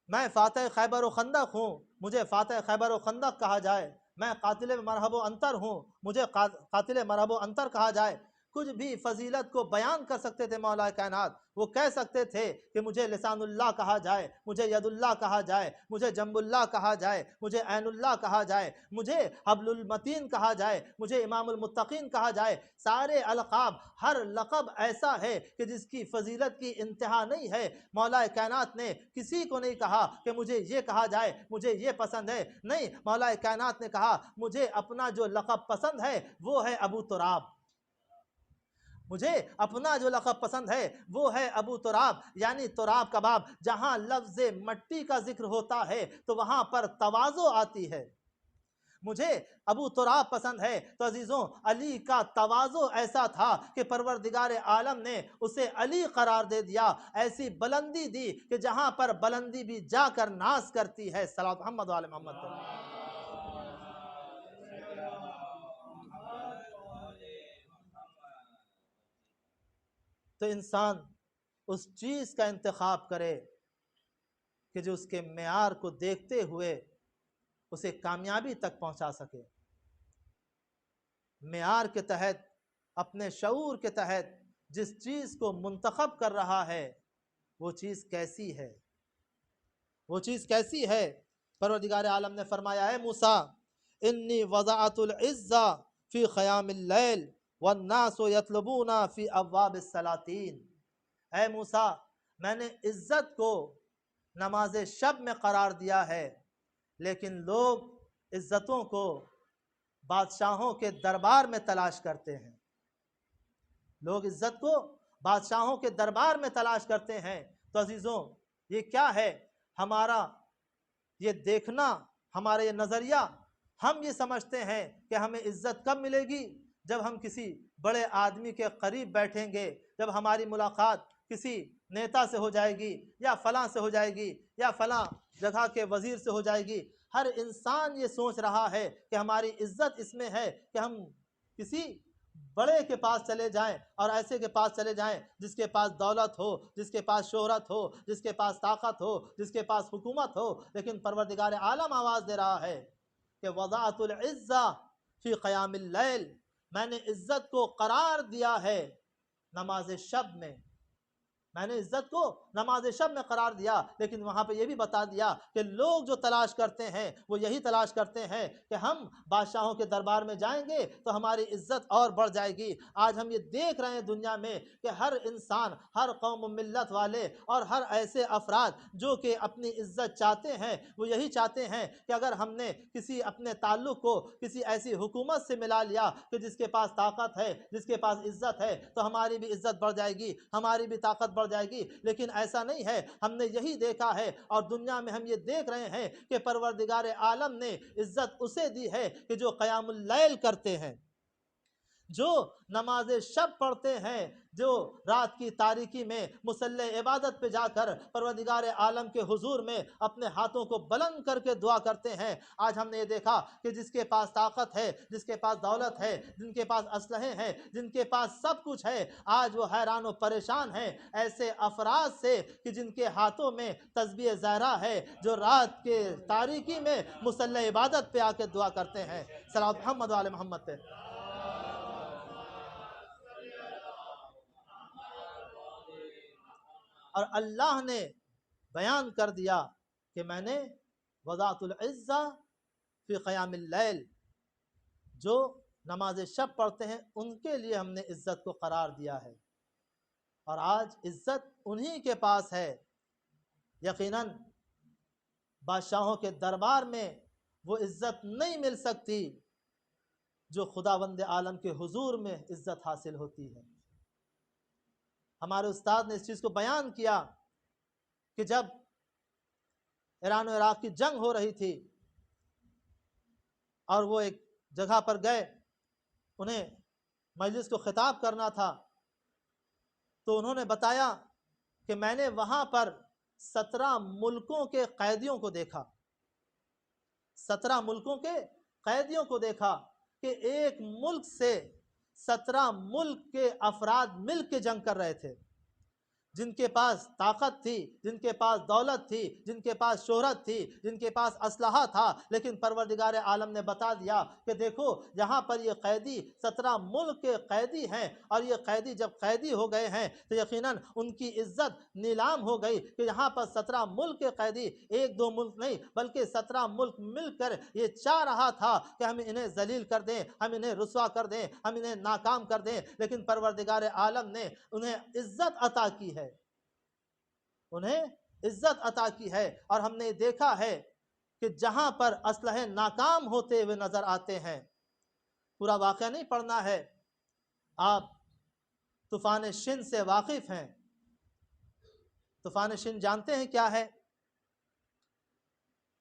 میں فاتح خیبر و خندق ہوں، مجھے فاتح خیبر و خندق کہا جائے، میں قاتل مرحب و انتر ہوں، مجھے قاتل مرحب و انتر کہا جائے۔ کچھ بھی فضیلت کو بیان کر سکتے تھے مولا کائنات۔ وہ کہہ سکتے تھے کہ مجھے لسان اللہ کہا جائے، مجھے ید اللہ کہا جائے، مجھے جنب اللہ کہا جائے، مجھے عین اللہ کہا جائے، مجھے حبل المتین کہا جائے، مجھے امام المتقین کہا جائے۔ سارے القاب، ہر لقب ایسا ہے کہ جس کی فضیلت کی انتہا نہیں ہے۔ مولا کائنات نے کسی کو نہیں کہا کہ مجھے یہ کہا جائے، مجھے یہ پسند ہے، نہیں، مولا کائنات نے کہا مجھے اپنا جو لقب پسند ہے وہ ہے ابو تراب، مجھے اپنا جو لقب پسند ہے وہ ہے ابو تراب، یعنی تراب کا باب۔ جہاں لفظ مٹی کا ذکر ہوتا ہے تو وہاں پر تواضع آتی ہے۔ مجھے ابو تراب پسند ہے۔ تو عزیزوں علی کا تواضع ایسا تھا کہ پروردگار عالم نے اسے علی قرار دے دیا، ایسی بلندی دی کہ جہاں پر بلندی بھی جا کر ناز کرتی ہے۔ صلوات محمد و آل محمد۔ تو انسان اس چیز کا انتخاب کرے کہ جو اس کے معیار کو دیکھتے ہوئے اسے کامیابی تک پہنچا سکے، معیار کے تحت، اپنے شعور کے تحت جس چیز کو منتخب کر رہا ہے وہ چیز کیسی ہے، وہ چیز کیسی ہے۔ پروردگار عالم نے فرمایا ہے موسیٰ انی وضعت العزہ فی خیام اللیل والناس یطلبون فی ابواب السلاطین، اے موسیٰ میں نے عزت کو نماز شب میں قرار دیا ہے، لیکن لوگ عزتوں کو بادشاہوں کے دربار میں تلاش کرتے ہیں، لوگ عزت کو بادشاہوں کے دربار میں تلاش کرتے ہیں۔ تو عزیزوں یہ کیا ہے؟ ہمارا یہ دیکھنا، ہمارا یہ نظریہ، ہم یہ سمجھتے ہیں کہ ہمیں عزت کب ملے گی؟ جب ہم کسی بڑے آدمی کے قریب بیٹھیں گے، جب ہماری ملاقات کسی نیتا سے ہو جائے گی یا فلاں سے ہو جائے گی یا فلاں جگہ کے وزیر سے ہو جائے گی۔ ہر انسان یہ سوچ رہا ہے کہ ہماری عزت اس میں ہے کہ ہم کسی بڑے کے پاس چلے جائیں اور ایسے کے پاس چلے جائیں جس کے پاس دولت ہو، جس کے پاس شہرت ہو، جس کے پاس طاقت ہو، جس کے پاس حکومت ہو۔ لیکن پروردگار عالم آواز دے رہا ہے کہ وضعت العزہ فی قیام اللیل، میں نے عزت کو قرار دیا ہے نماز شب میں، میں نے عزت کو نماز شب میں قرار دیا۔ لیکن وہاں پہ یہ بھی بتا دیا کہ لوگ جو تلاش کرتے ہیں وہ یہی تلاش کرتے ہیں کہ ہم بادشاہوں کے دربار میں جائیں گے تو ہماری عزت اور بڑھ جائے گی۔ آج ہم یہ دیکھ رہے ہیں دنیا میں کہ ہر انسان، ہر قوم و ملت والے اور ہر ایسے افراد جو کہ اپنی عزت چاہتے ہیں، وہ یہی چاہتے ہیں کہ اگر ہم نے کسی اپنے تعلق کو کسی ایسی حکومت سے ملا لیا کہ جس کے پاس طاقت ہے، جس کے پاس عزت ہے، تو ہماری بھی عزت بڑھ جائے گی، ہماری بھی طاقت بڑھ جائے گی۔ لیکن ایسا نہیں ہے، ہم نے یہی دیکھا ہے اور دنیا میں ہم یہ دیکھ رہے ہیں کہ پروردگار عالم نے عزت اسے دی ہے کہ جو قیام اللیل کرتے ہیں، جو نماز شب پڑھتے ہیں، جو رات کی تاریکی میں مصلی عبادت پہ جا کر پروردگار عالم کے حضور میں اپنے ہاتھوں کو بلند کر کے دعا کرتے ہیں۔ آج ہم نے یہ دیکھا کہ جس کے پاس طاقت ہے، جس کے پاس دولت ہے، جن کے پاس اسلحے ہیں، جن کے پاس سب کچھ ہے، آج وہ حیران و پریشان ہیں ایسے افراد سے کہ جن کے ہاتھوں میں تسبیح زہرا ہے، جو رات کے تاریکی میں مصلی عبادت پہ آ کے دعا کرتے ہیں۔ صلوات محمد و آل محمد پہ۔ اور اللہ نے بیان کر دیا کہ میں نے وضعت العزہ فی قیام اللیل، جو نماز شب پڑھتے ہیں ان کے لیے ہم نے عزت کو قرار دیا ہے۔ اور آج عزت انہی کے پاس ہے۔ یقیناً بادشاہوں کے دربار میں وہ عزت نہیں مل سکتی جو خداوند عالم کے حضور میں عزت حاصل ہوتی ہے۔ ہمارے استاد نے اس چیز کو بیان کیا کہ جب ایران و عراق کی جنگ ہو رہی تھی اور وہ ایک جگہ پر گئے، انہیں مجلس کو خطاب کرنا تھا، تو انہوں نے بتایا کہ میں نے وہاں پر 17 ملکوں کے قیدیوں کو دیکھا، 17 ملکوں کے قیدیوں کو دیکھا کہ ایک ملک سے 17 ملک کے افراد مل کے جنگ کر رہے تھے، جن کے پاس طاقت تھی، جن کے پاس دولت تھی، جن کے پاس شہرت تھی، جن کے پاس اسلحہ تھا، لیکن پروردگار عالم نے بتا دیا کہ دیکھو یہاں پر یہ قیدی 17 ملک کے قیدی ہیں، اور یہ قیدی جب قیدی ہو گئے ہیں تو یقیناً ان کی عزت نیلام ہو گئی کہ یہاں پر 17 ملک کے قیدی، ایک دو ملک نہیں بلکہ 17 ملک مل کر یہ چاہ رہا تھا کہ ہم انہیں ذلیل کر دیں، ہم انہیں رسوا کر دیں، ہم انہیں ناکام کر دیں، لیکن پروردگار عالم نے انہیں عزت عطا کی ہے، انہیں عزت عطا کی ہے۔ اور ہم نے دیکھا ہے کہ جہاں پر اسلحے ناکام ہوتے ہوئے نظر آتے ہیں، پورا واقعہ نہیں پڑھنا ہے، آپ طوفان شن سے واقف ہیں، طوفان شن جانتے ہیں کیا ہے؟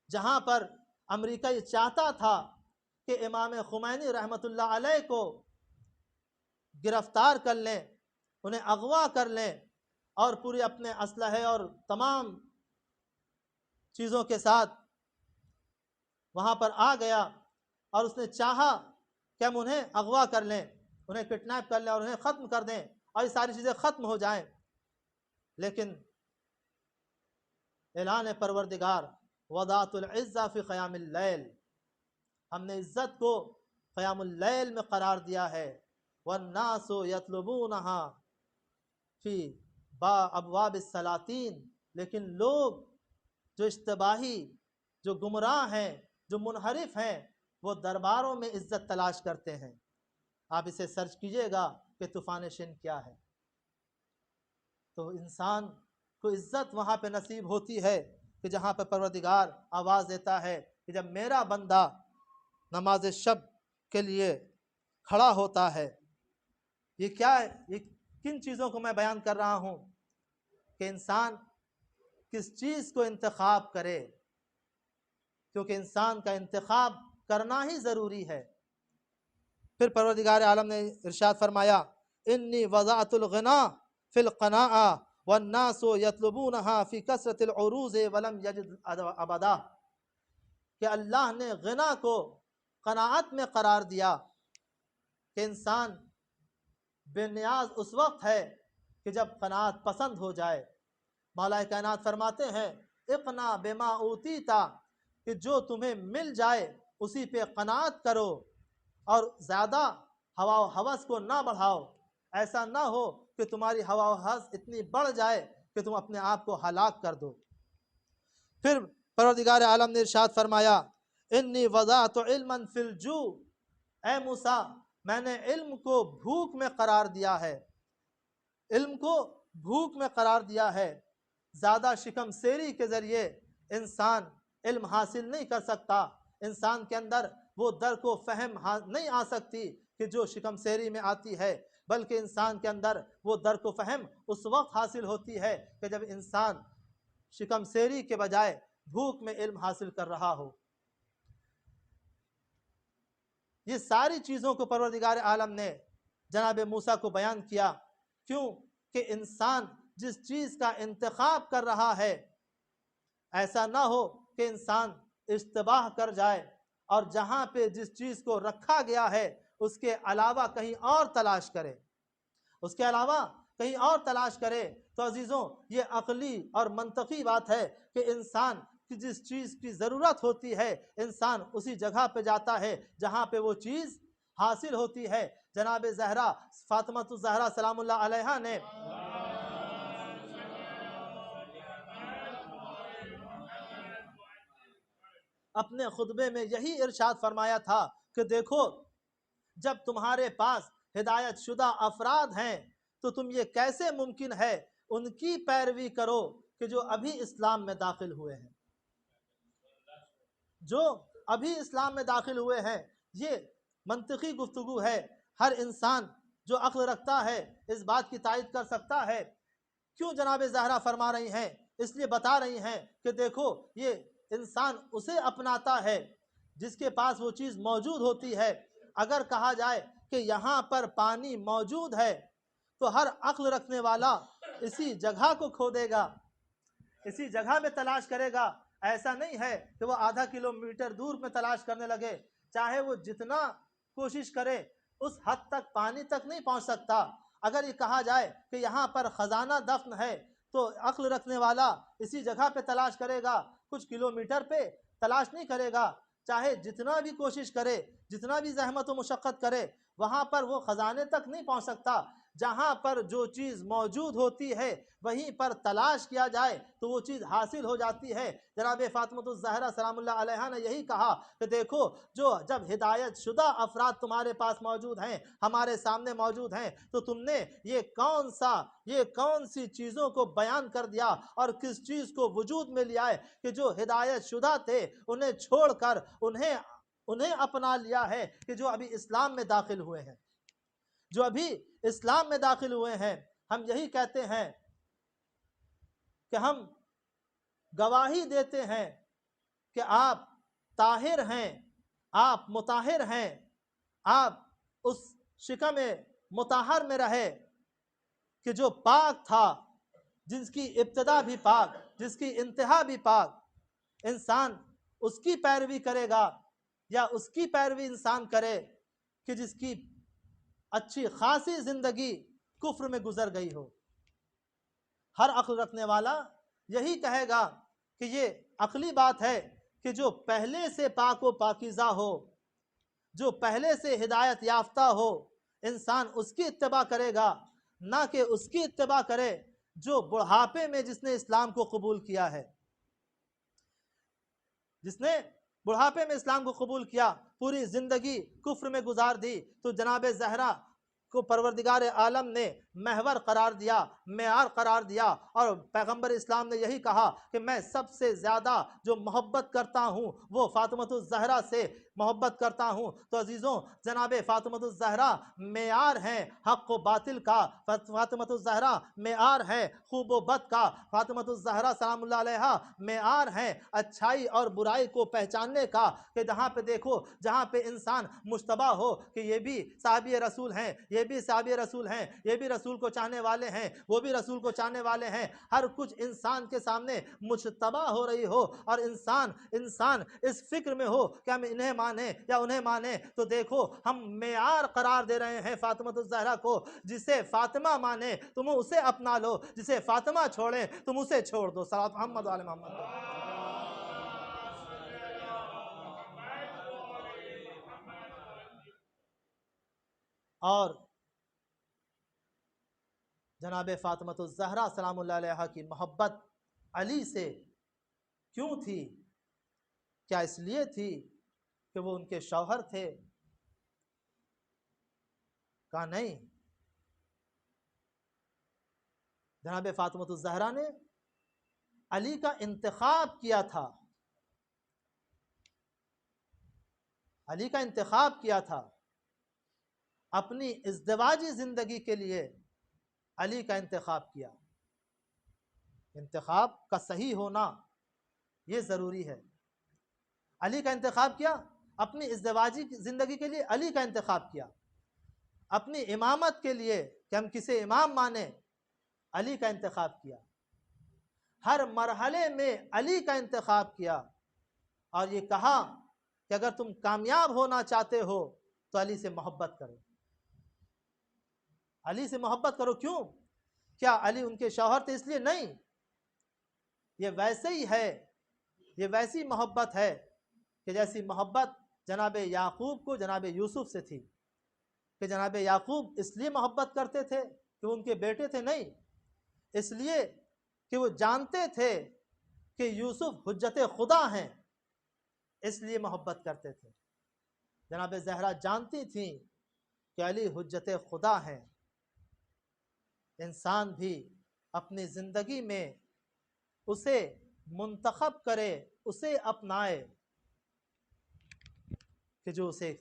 جہاں پر امریکہ یہ چاہتا تھا کہ امام خمینی رحمۃ اللہ علیہ کو گرفتار کر لیں، انہیں اغوا کر لیں اور پورے اپنے اسلحے اور تمام چیزوں کے ساتھ وہاں پر آ گیا، اور اس نے چاہا کہ ہم انہیں اغوا کر لیں، انہیں کڈنیپ کر لیں اور انہیں ختم کر دیں اور یہ ساری چیزیں ختم ہو جائیں۔ لیکن اعلان پروردگار وضعت العزہ فی قیام اللیل، ہم نے عزت کو قیام اللیل میں قرار دیا ہے۔ والناس یطلبونہا فی ابواب السلاطین، لیکن لوگ جو اشتباہی جو گمراہ ہیں، جو منحرف ہیں، وہ درباروں میں عزت تلاش کرتے ہیں۔ آپ اسے سرچ کیجئے گا کہ طوفان شن کیا ہے، تو انسان کو عزت وہاں پہ نصیب ہوتی ہے کہ جہاں پہ پروردگار آواز دیتا ہے کہ جب میرا بندہ نماز شب کے لیے کھڑا ہوتا ہے۔ یہ کیا ہے؟ یہ کن چیزوں کو میں بیان کر رہا ہوں کہ انسان کس چیز کو انتخاب کرے، کیونکہ انسان کا انتخاب کرنا ہی ضروری ہے۔ پھر پروردگار عالم نے ارشاد فرمایا انی وضعت الغنا فی القناع والناس یطلبونها فی کثرت العروض ولم یجد ابدا، کہ اللہ نے غنا کو قناعت میں قرار دیا کہ انسان بے نیاز اس وقت ہے کہ جب قناعت پسند ہو جائے۔ مولا کائنات فرماتے ہیں اقنا بما اوتیتا، کہ جو تمہیں مل جائے اسی پہ قناعت کرو اور زیادہ ہوا و ہوس کو نہ بڑھاؤ۔ ایسا نہ ہو کہ تمہاری ہوا و ہوس اتنی بڑھ جائے کہ تم اپنے آپ کو ہلاک کر دو۔ پھر پروردگار عالم نے ارشاد فرمایا انی وضعت علما فی الجوع، اے موسیٰ میں نے علم کو بھوک میں قرار دیا ہے، علم کو بھوک میں قرار دیا ہے۔ زیادہ شکم سیری کے ذریعے انسان علم حاصل نہیں کر سکتا، انسان کے اندر وہ درک و فہم نہیں آ سکتی کہ جو شکم سیری میں آتی ہے، بلکہ انسان کے اندر وہ درک و فہم اس وقت حاصل ہوتی ہے کہ جب انسان شکم سیری کے بجائے بھوک میں علم حاصل کر رہا ہو۔ یہ ساری چیزوں کو پروردگار عالم نے جناب موسیٰ کو بیان کیا، کیوں کہ انسان جس چیز کا انتخاب کر رہا ہے ایسا نہ ہو کہ انسان اشتباہ کر جائے اور جہاں پہ جس چیز کو رکھا گیا ہے اس کے علاوہ کہیں اور تلاش کرے، اس کے علاوہ کہیں اور تلاش کرے۔ تو عزیزوں یہ عقلی اور منطقی بات ہے کہ انسان کی جس چیز کی ضرورت ہوتی ہے انسان اسی جگہ پہ جاتا ہے جہاں پہ وہ چیز حاصل ہوتی ہے۔ جناب زہرا فاطمہ الزہرا سلام اللہ علیہا نے اپنے خطبے میں یہی ارشاد فرمایا تھا کہ دیکھو جب تمہارے پاس ہدایت شدہ افراد ہیں تو تم یہ کیسے ممکن ہے ان کی پیروی کرو کہ جو ابھی اسلام میں داخل ہوئے ہیں، جو ابھی اسلام میں داخل ہوئے ہیں۔ یہ منطقی گفتگو ہے، ہر انسان جو عقل رکھتا ہے اس بات کی تائید کر سکتا ہے۔ کیوں جناب زہرا فرما رہی ہیں؟ اس لیے بتا رہی ہیں کہ دیکھو یہ انسان اسے اپناتا ہے جس کے پاس وہ چیز موجود ہوتی ہے۔ اگر کہا جائے کہ یہاں پر پانی موجود ہے تو ہر عقل رکھنے والا اسی جگہ کو کھودے گا، اسی جگہ میں تلاش کرے گا۔ ایسا نہیں ہے کہ وہ آدھا کلومیٹر دور میں تلاش کرنے لگے، چاہے وہ جتنا کوشش کرے اس حد تک پانی تک نہیں پہنچ سکتا۔ اگر یہ کہا جائے کہ یہاں پر خزانہ دفن ہے تو عقل رکھنے والا اسی جگہ پہ تلاش کرے گا، کچھ کلومیٹر پہ تلاش نہیں کرے گا۔ چاہے جتنا بھی کوشش کرے، جتنا بھی زحمت و مشقت کرے، وہاں پر وہ خزانے تک نہیں پہنچ سکتا۔ جہاں پر جو چیز موجود ہوتی ہے وہیں پر تلاش کیا جائے تو وہ چیز حاصل ہو جاتی ہے۔ جناب فاطمہ الزہرا سلام اللہ علیہا نے یہی کہا کہ دیکھو جب ہدایت شدہ افراد تمہارے پاس موجود ہیں، ہمارے سامنے موجود ہیں، تو تم نے یہ کون سی چیزوں کو بیان کر دیا اور کس چیز کو وجود میں لیا ہے کہ جو ہدایت شدہ تھے انہیں چھوڑ کر انہیں اپنا لیا ہے کہ جو ابھی اسلام میں داخل ہوئے ہیں، جو ابھی اسلام میں داخل ہوئے ہیں۔ ہم یہی کہتے ہیں کہ ہم گواہی دیتے ہیں کہ آپ طاہر ہیں، آپ مطہر ہیں، آپ اس شکم مطہر میں رہے کہ جو پاک تھا، جس کی ابتدا بھی پاک، جس کی انتہا بھی پاک۔ انسان اس کی پیروی کرے گا یا اس کی پیروی انسان کرے کہ جس کی اچھی خاصی زندگی کفر میں گزر گئی ہو۔ ہر عقل رکھنے والا یہی کہے گا کہ یہ عقلی بات ہے کہ جو پہلے سے پاک و پاکیزہ ہو، جو پہلے سے ہدایت یافتہ ہو، انسان اس کی اتباع کرے گا، نہ کہ اس کی اتباع کرے جو بڑھاپے میں جس نے اسلام کو قبول کیا ہے۔ جس نے بڑھاپے میں اسلام کو قبول کیا، پوری زندگی کفر میں گزار دی، تو جناب زہرا کو پروردگار عالم نے محور قرار دیا، معیار قرار دیا، اور پیغمبر اسلام نے یہی کہا کہ میں سب سے زیادہ جو محبت کرتا ہوں وہ فاطمۃ الزہرا سے محبت کرتا ہوں۔ تو عزیزوں، جناب فاطمۃ الزہرا معیار ہیں حق و باطل کا، فاطمۃ الزہرا معیار ہے خوب و بد کا، فاطمۃ الزہرا سلام اللہ علیہا معیار ہیں اچھائی اور برائی کو پہچاننے کا، کہ جہاں پہ دیکھو، جہاں پہ انسان مشتبہ ہو کہ یہ بھی صحابی رسول ہیں، یہ بھی صحابی رسول ہیں، یہ بھی رسول کو چاہنے والے ہیں، وہ بھی رسول کو چاہنے والے ہیں، ہر کچھ انسان کے سامنے مشتبہ ہو رہی ہو، اور انسان اس فکر میں ہو کہ ہم انہیں مانیں یا انہیں مانیں، تو دیکھو ہم معیار قرار دے رہے ہیں فاطمۃ الزہرا کو۔ جسے فاطمہ مانے تم اسے اپنا لو، جسے فاطمہ چھوڑے تم اسے چھوڑ دو۔ صلوات محمد علی محمد۔ اور جناب فاطمۃ الزہرا سلام اللہ علیہا کی محبت علی سے کیوں تھی؟ کیا اس لیے تھی کہ وہ ان کے شوہر تھے؟ کہا نہیں، جناب فاطمۃ الزہرا نے علی کا انتخاب کیا تھا، علی کا انتخاب کیا تھا، اپنی ازدواجی زندگی کے لیے علی کا انتخاب کیا۔ انتخاب کا صحیح ہونا یہ ضروری ہے۔ علی کا انتخاب کیا، اپنی ازدواجی زندگی کے لیے علی کا انتخاب کیا، اپنی امامت کے لیے کہ ہم کسے امام مانیں علی کا انتخاب کیا، ہر مرحلے میں علی کا انتخاب کیا، اور یہ کہا کہ اگر تم کامیاب ہونا چاہتے ہو تو علی سے محبت کرو، علی سے محبت کرو۔ کیوں؟ کیا علی ان کے شوہر تھے اس لیے؟ نہیں، یہ ویسے ہی ہے، یہ ویسی محبت ہے کہ جیسی محبت جناب یعقوب کو جناب یوسف سے تھی، کہ جناب یعقوب اس لیے محبت کرتے تھے کہ وہ ان کے بیٹے تھے؟ نہیں، اس لیے کہ وہ جانتے تھے کہ یوسف حجت خدا ہیں، اس لیے محبت کرتے تھے۔ جناب زہرا جانتی تھیں کہ علی حجت خدا ہیں۔ انسان بھی اپنی زندگی میں اسے منتخب کرے، اسے اپنائے کہ جو اسے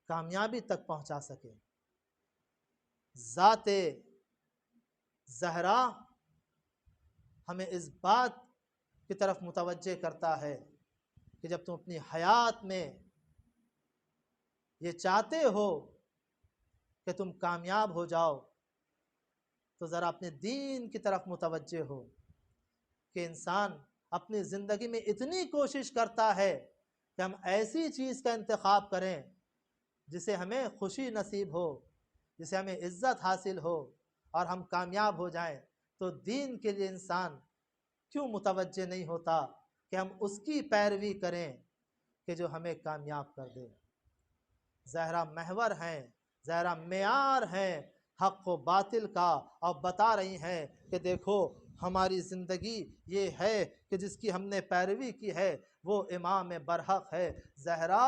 کامیابی تک پہنچا سکے۔ ذات زہرا ہمیں اس بات کی طرف متوجہ کرتا ہے کہ جب تم اپنی حیات میں یہ چاہتے ہو کہ تم کامیاب ہو جاؤ تو ذرا اپنے دین کی طرف متوجہ ہو، کہ انسان اپنی زندگی میں اتنی کوشش کرتا ہے کہ ہم ایسی چیز کا انتخاب کریں جسے ہمیں خوشی نصیب ہو، جسے ہمیں عزت حاصل ہو اور ہم کامیاب ہو جائیں، تو دین کے لیے انسان کیوں متوجہ نہیں ہوتا کہ ہم اس کی پیروی کریں کہ جو ہمیں کامیاب کر دے۔ زہرا محور ہیں، زہرا معیار ہیں حق و باطل کا، اور بتا رہی ہیں کہ دیکھو ہماری زندگی یہ ہے کہ جس کی ہم نے پیروی کی ہے وہ امام برحق ہے۔ زہرا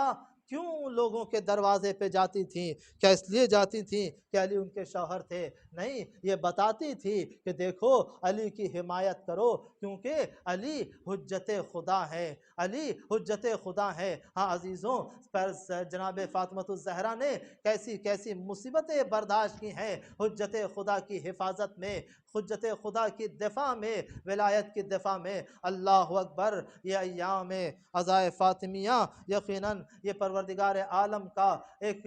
کیوں لوگوں کے دروازے پہ جاتی تھیں؟ کیا اس لیے جاتی تھیں کہ علی ان کے شوہر تھے؟ نہیں، یہ بتاتی تھی کہ دیکھو علی کی حمایت کرو، کیونکہ علی حجت خدا ہے، علی حجت خدا ہے۔ ہاں عزیزوں، پر جناب فاطمۃ الزہرا نے کیسی کیسی مصیبتیں برداشت کی ہیں حجت خدا کی حفاظت میں، حجت خدا کی دفاع میں، ولایت کی دفاع میں۔ اللہ اکبر! یہ ایام عزائے فاطمیہ یقیناً یہ پروردگار عالم کا ایک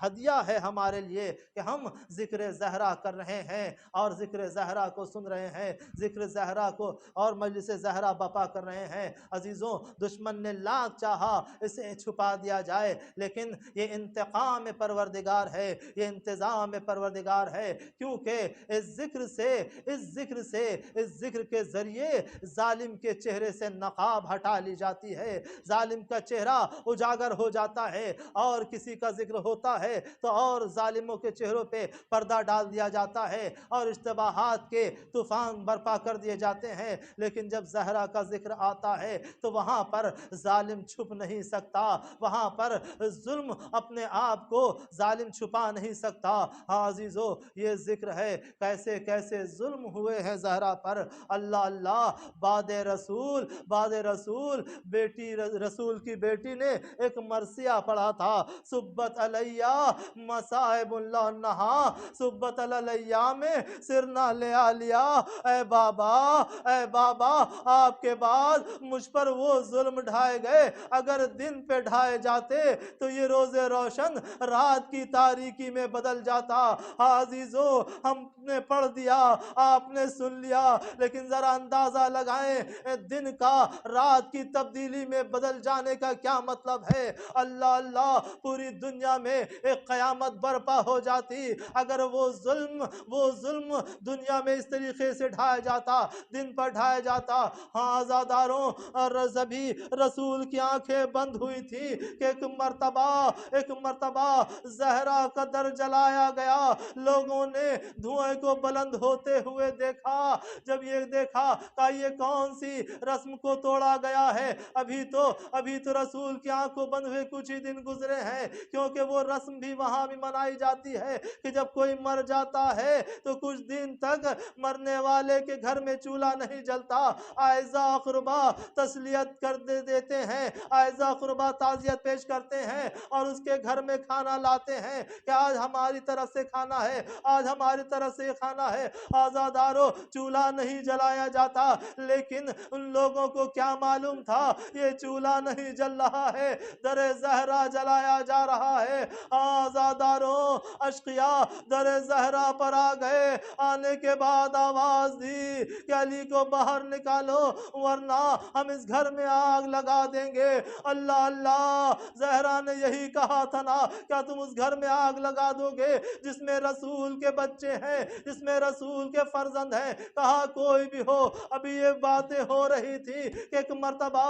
ہدیہ ہے ہمارے لیے کہ ہم ذکر زہرا کر رہے ہیں اور ذکر زہرا کو سن رہے ہیں، ذکر زہرا کو اور مجلس زہرا بپا کر رہے ہیں۔ عزیزوں، دشمن نے لاکھ چاہا اسے چھپا دیا جائے، لیکن یہ انتقام پروردگار ہے، یہ انتظام پروردگار ہے، کیونکہ اس ذکر کے ذریعے ظالم کے چہرے سے نقاب ہٹا لی جاتی ہے، ظالم کا چہرہ اجاگر ہو جاتا ہے، اور کسی کا ذکر ہوتا ہے ہے تو اور ظالموں کے چہروں پہ پردہ ڈال دیا جاتا ہے اور اشتباہات کے طوفان برپا کر دیے جاتے ہیں. لیکن جب زہرا کا ذکر آتا ہے تو وہاں پر ظالم چھپ نہیں سکتا, وہاں پر ظلم اپنے آپ کو ظالم چھپا نہیں سکتا. ہاں عزیزو, یہ ذکر ہے کیسے کیسے ظلم ہوئے ہیں زہرا پر. اللہ اللہ, بعد رسول بیٹی, رسول کی بیٹی نے ایک مرثیہ پڑھا تھا, سبت علیہ مصائب اللہ نہا, سبت علیہ میں سرنا لے آلیا. اے بابا آپ کے بعد مجھ پر وہ ظلم ڈھائے گئے, اگر دن پہ ڈھائے جاتے تو یہ روز روشن رات کی تاریکی میں بدل جاتا. عزیزو, ہم نے پڑھ دیا, آپ نے سن لیا, لیکن ذرا اندازہ لگائیں دن کا رات کی تبدیلی میں بدل جانے کا کیا مطلب ہے. اللہ اللہ, پوری دنیا میں ایک قیامت برپا ہو جاتی اگر وہ ظلم دنیا میں اس طریقے سے ڈھایا جاتا, دن پر ڈھایا جاتا. ہاں عزاداروں, اور سبھی رسول کی آنکھیں بند ہوئی تھی کہ ایک مرتبہ زہرا کا در جلایا گیا. لوگوں نے دھوئیں کو بلند ہوتے ہوئے دیکھا. جب یہ دیکھا کہ یہ کون سی رسم کو توڑا گیا ہے, ابھی تو رسول کی آنکھوں بند ہوئے کچھ ہی دن گزرے ہیں, کیونکہ وہ رسم بھی وہاں بھی منائی جاتی ہے کہ جب کوئی مر جاتا ہے تو کچھ دن تک مرنے والے کے گھر میں چولہا نہیں جلتا. اعزا اقربا تسلیت کر دیتے ہیں, اعزا اقربا تعزیت پیش کرتے ہیں اور اس کے گھر میں کھانا لاتے ہیں کہ آج ہماری طرف سے کھانا ہے, آج ہماری طرف سے کھانا ہے. آزادارو, چولہا نہیں جلایا جاتا, لیکن ان لوگوں کو کیا معلوم تھا یہ چولہا نہیں جل رہا ہے, در زہرا جلایا جا رہا ہے. آزادارو, اشقیا در زہرا پر آ گئے. آنے کے بعد آواز دی کہ علی کو باہر نکالو ورنہ ہم اس گھر میں آگ لگا دیں گے. اللہ اللہ, زہرا نے یہی کہا تھا نا, کیا تم اس گھر میں آگ لگا دو گے جس میں رسول کے بچے ہیں, جس میں رسول کے فرزند ہیں. کہا کوئی بھی ہو. ابھی یہ باتیں ہو رہی تھی کہ ایک مرتبہ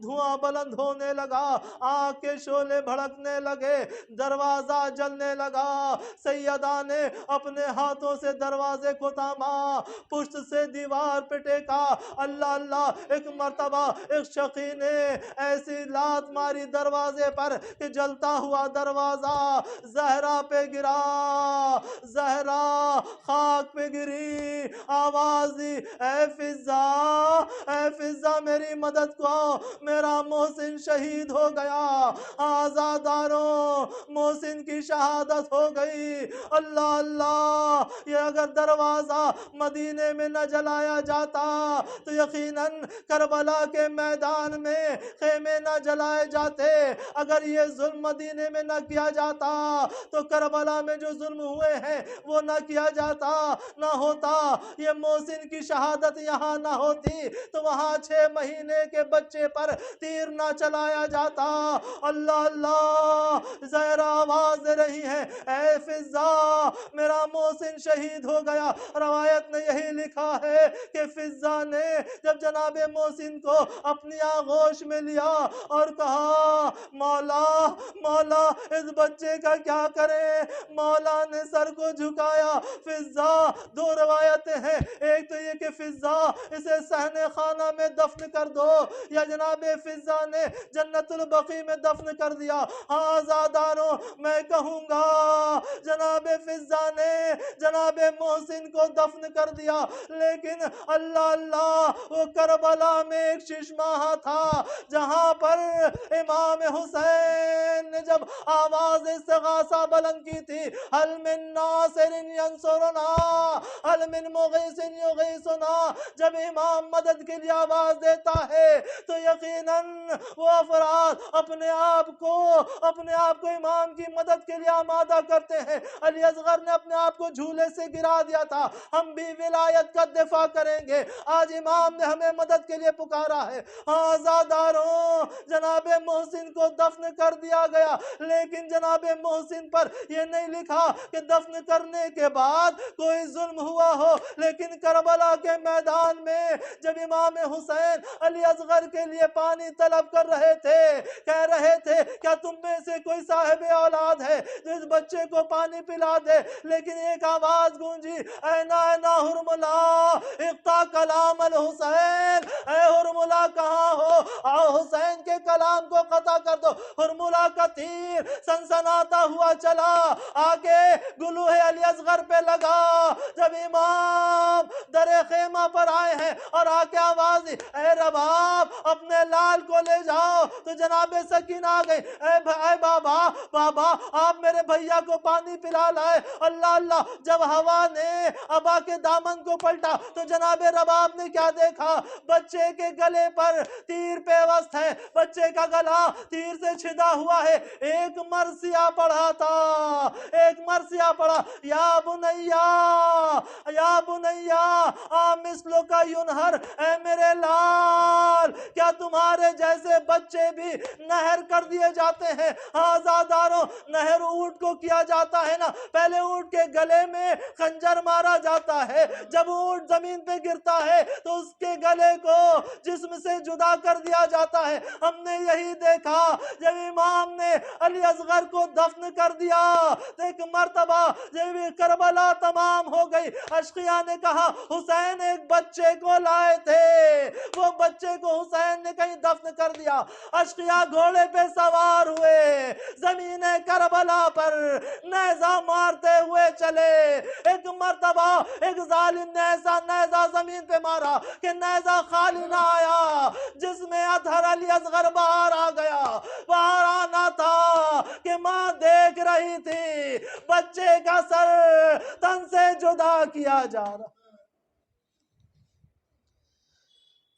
دھواں بلند ہونے لگا, آگ کے شعلے بھڑکنے لگے, دروازہ جلنے لگا. سیدہ نے اپنے ہاتھوں سے دروازے کو تھاما, پشت سے دیوار پہ ٹیکا. اللہ اللہ, ایک مرتبہ ایک شقی نے ایسی لات ماری دروازے پر کہ جلتا ہوا دروازہ زہرا پہ گرا. زہرا خاک پہ گری, آواز دی اے فضا میری مدد کو, میرا محسن شہید ہو گیا. آزاداروں, محسن کی شہادت ہو گئی. اللہ اللہ, یہ اگر دروازہ مدینے میں نہ جلایا جاتا تو یقیناً کربلا کے میدان میں خیمے نہ جلائے جاتے. اگر یہ ظلم مدینے میں نہ کیا جاتا تو کربلا میں جو ظلم ہوئے ہیں وہ نہ کیا جاتا, نہ ہوتا. یہ محسن کی شہادت یہاں نہ ہوتی تو وہاں 6 مہینے کے بچے پر تیر نہ چلایا جاتا. اللہ اللہ, زہرا آواز دے رہی ہے اے فضا, میرا محسن شہید ہو گیا. روایت نے یہی لکھا ہے کہ فضا نے جب جناب محسن کو اپنی آغوش میں لیا اور کہا مولا اس بچے کا کیا کریں. مولا نے سر کو جھکایا. فضا, 2 روایتیں ہیں, ایک تو یہ کہ فضا اسے صحن خانہ میں دفن کر دو, یا جناب فضا نے جنت البقیع میں دفن کر دیا. آزاداروں, میں کہوں گا جناب فضا نے جناب محسن کو دفن کر دیا, لیکن اللہ اللہ, وہ کربلا میں ایک ششماہ تھا جہاں پر امام حسین نے جب آواز استغاثہ بلند کی تھی, حل من ناصر ینصرنا, حل من مغیث یغیثنا. جب امام مدد کے لیے آواز دیتا ہے تو یقیناً وہ افراد اپنے آپ کو امام کی مدد کے لیے آمادہ کرتے ہیں. علی اصغر نے اپنے آپ کو جھولے سے گرا دیا تھا، ہم بھی ولایت کا دفاع کریں گے۔ آج امام نے ہمیں مدد کے لیے پکارا ہے۔ آزاداروں، جناب محسن کو دفن کر دیا گیا، لیکن جناب محسن پر یہ نہیں لکھا کہ دفن کرنے کے بعد کوئی ظلم ہوا ہو، لیکن کربلا کے میدان میں جب امام حسین علی اصغر کے لیے پانی طلب کر رہے تھے، کہہ رہے تھے کیا تم میں سے کوئی صاحب اولاد ہے جو اس بچے کو پانی پلا دے، لیکن ایک آواز گونجی، اینا اینا حرملا اقطع کلام الحسین، اے حرملا کہاں ہو، آؤ حسین کے کلام کو قطع کر دو۔ حرملا کا تیر سنسناتا ہوا چلا آگے گلوہ علی اصغر پہ لگا۔ جب امام در خیمہ پر آئے ہیں اور آ کے آواز دی، اے رباب اپنے لال کو لے جاؤ، تو جناب سکینہ آ گئی، اے بابا آپ میرے بھیا کو پانی پلا لائے۔ اللہ اللہ، جب ہوا نے ابا کے دامن کو پلٹا تو جناب رباب نے کیا دیکھا، بچے کے گلے پر تیر پیوست ہے، بچے کا گلا تیر سے چھدا ہوا ہے۔ ایک مرثیہ پڑھا تھا، ایک مرثیہ پڑھا، یا بنیا مثلو کا ینہر، اے میرے لال کیا تمہارے جیسے بچے بھی نہر کر دیے جاتے ہیں؟ آزاداروں، نہر اونٹ کو کیا جاتا ہے نا، پہلے اونٹ کے گلے میں خنجر مارا جاتا ہے، جب اونٹ زمین پہ گرتا ہے تو اس کے گلے کو جسم سے جدا کر دیا جاتا ہے۔ ہم نے یہی دیکھا جب امام نے علی اصغر کو دفن کر دیا، ایک مرتبہ جب کربلا تمام ہو گئی، اشقیاء نے کہا حسین ایک بچے کو لائے تھے، وہ بچے کو حسین نے کہیں دفن کر دیا۔ اشقیاء گھوڑے پہ سوار ہوئے، زمین کربلا پر نیزہ مارتے ہوئے چلے۔ ایک مرتبہ ایک ظالم نے ایسا نیزہ زمین پہ مارا کہ نیزہ خالی نہ آیا، جس میں اطہر علی اصغر باہر آ گیا۔ باہر آنا تھا کہ ماں دیکھ رہی تھی بچے کا سر تن سے جدا کیا جا رہا۔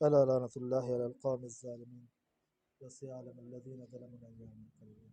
اللہ لعنت اللہ علی القوم الظالمین وسيعلم الذين ظلموا أيام القيامة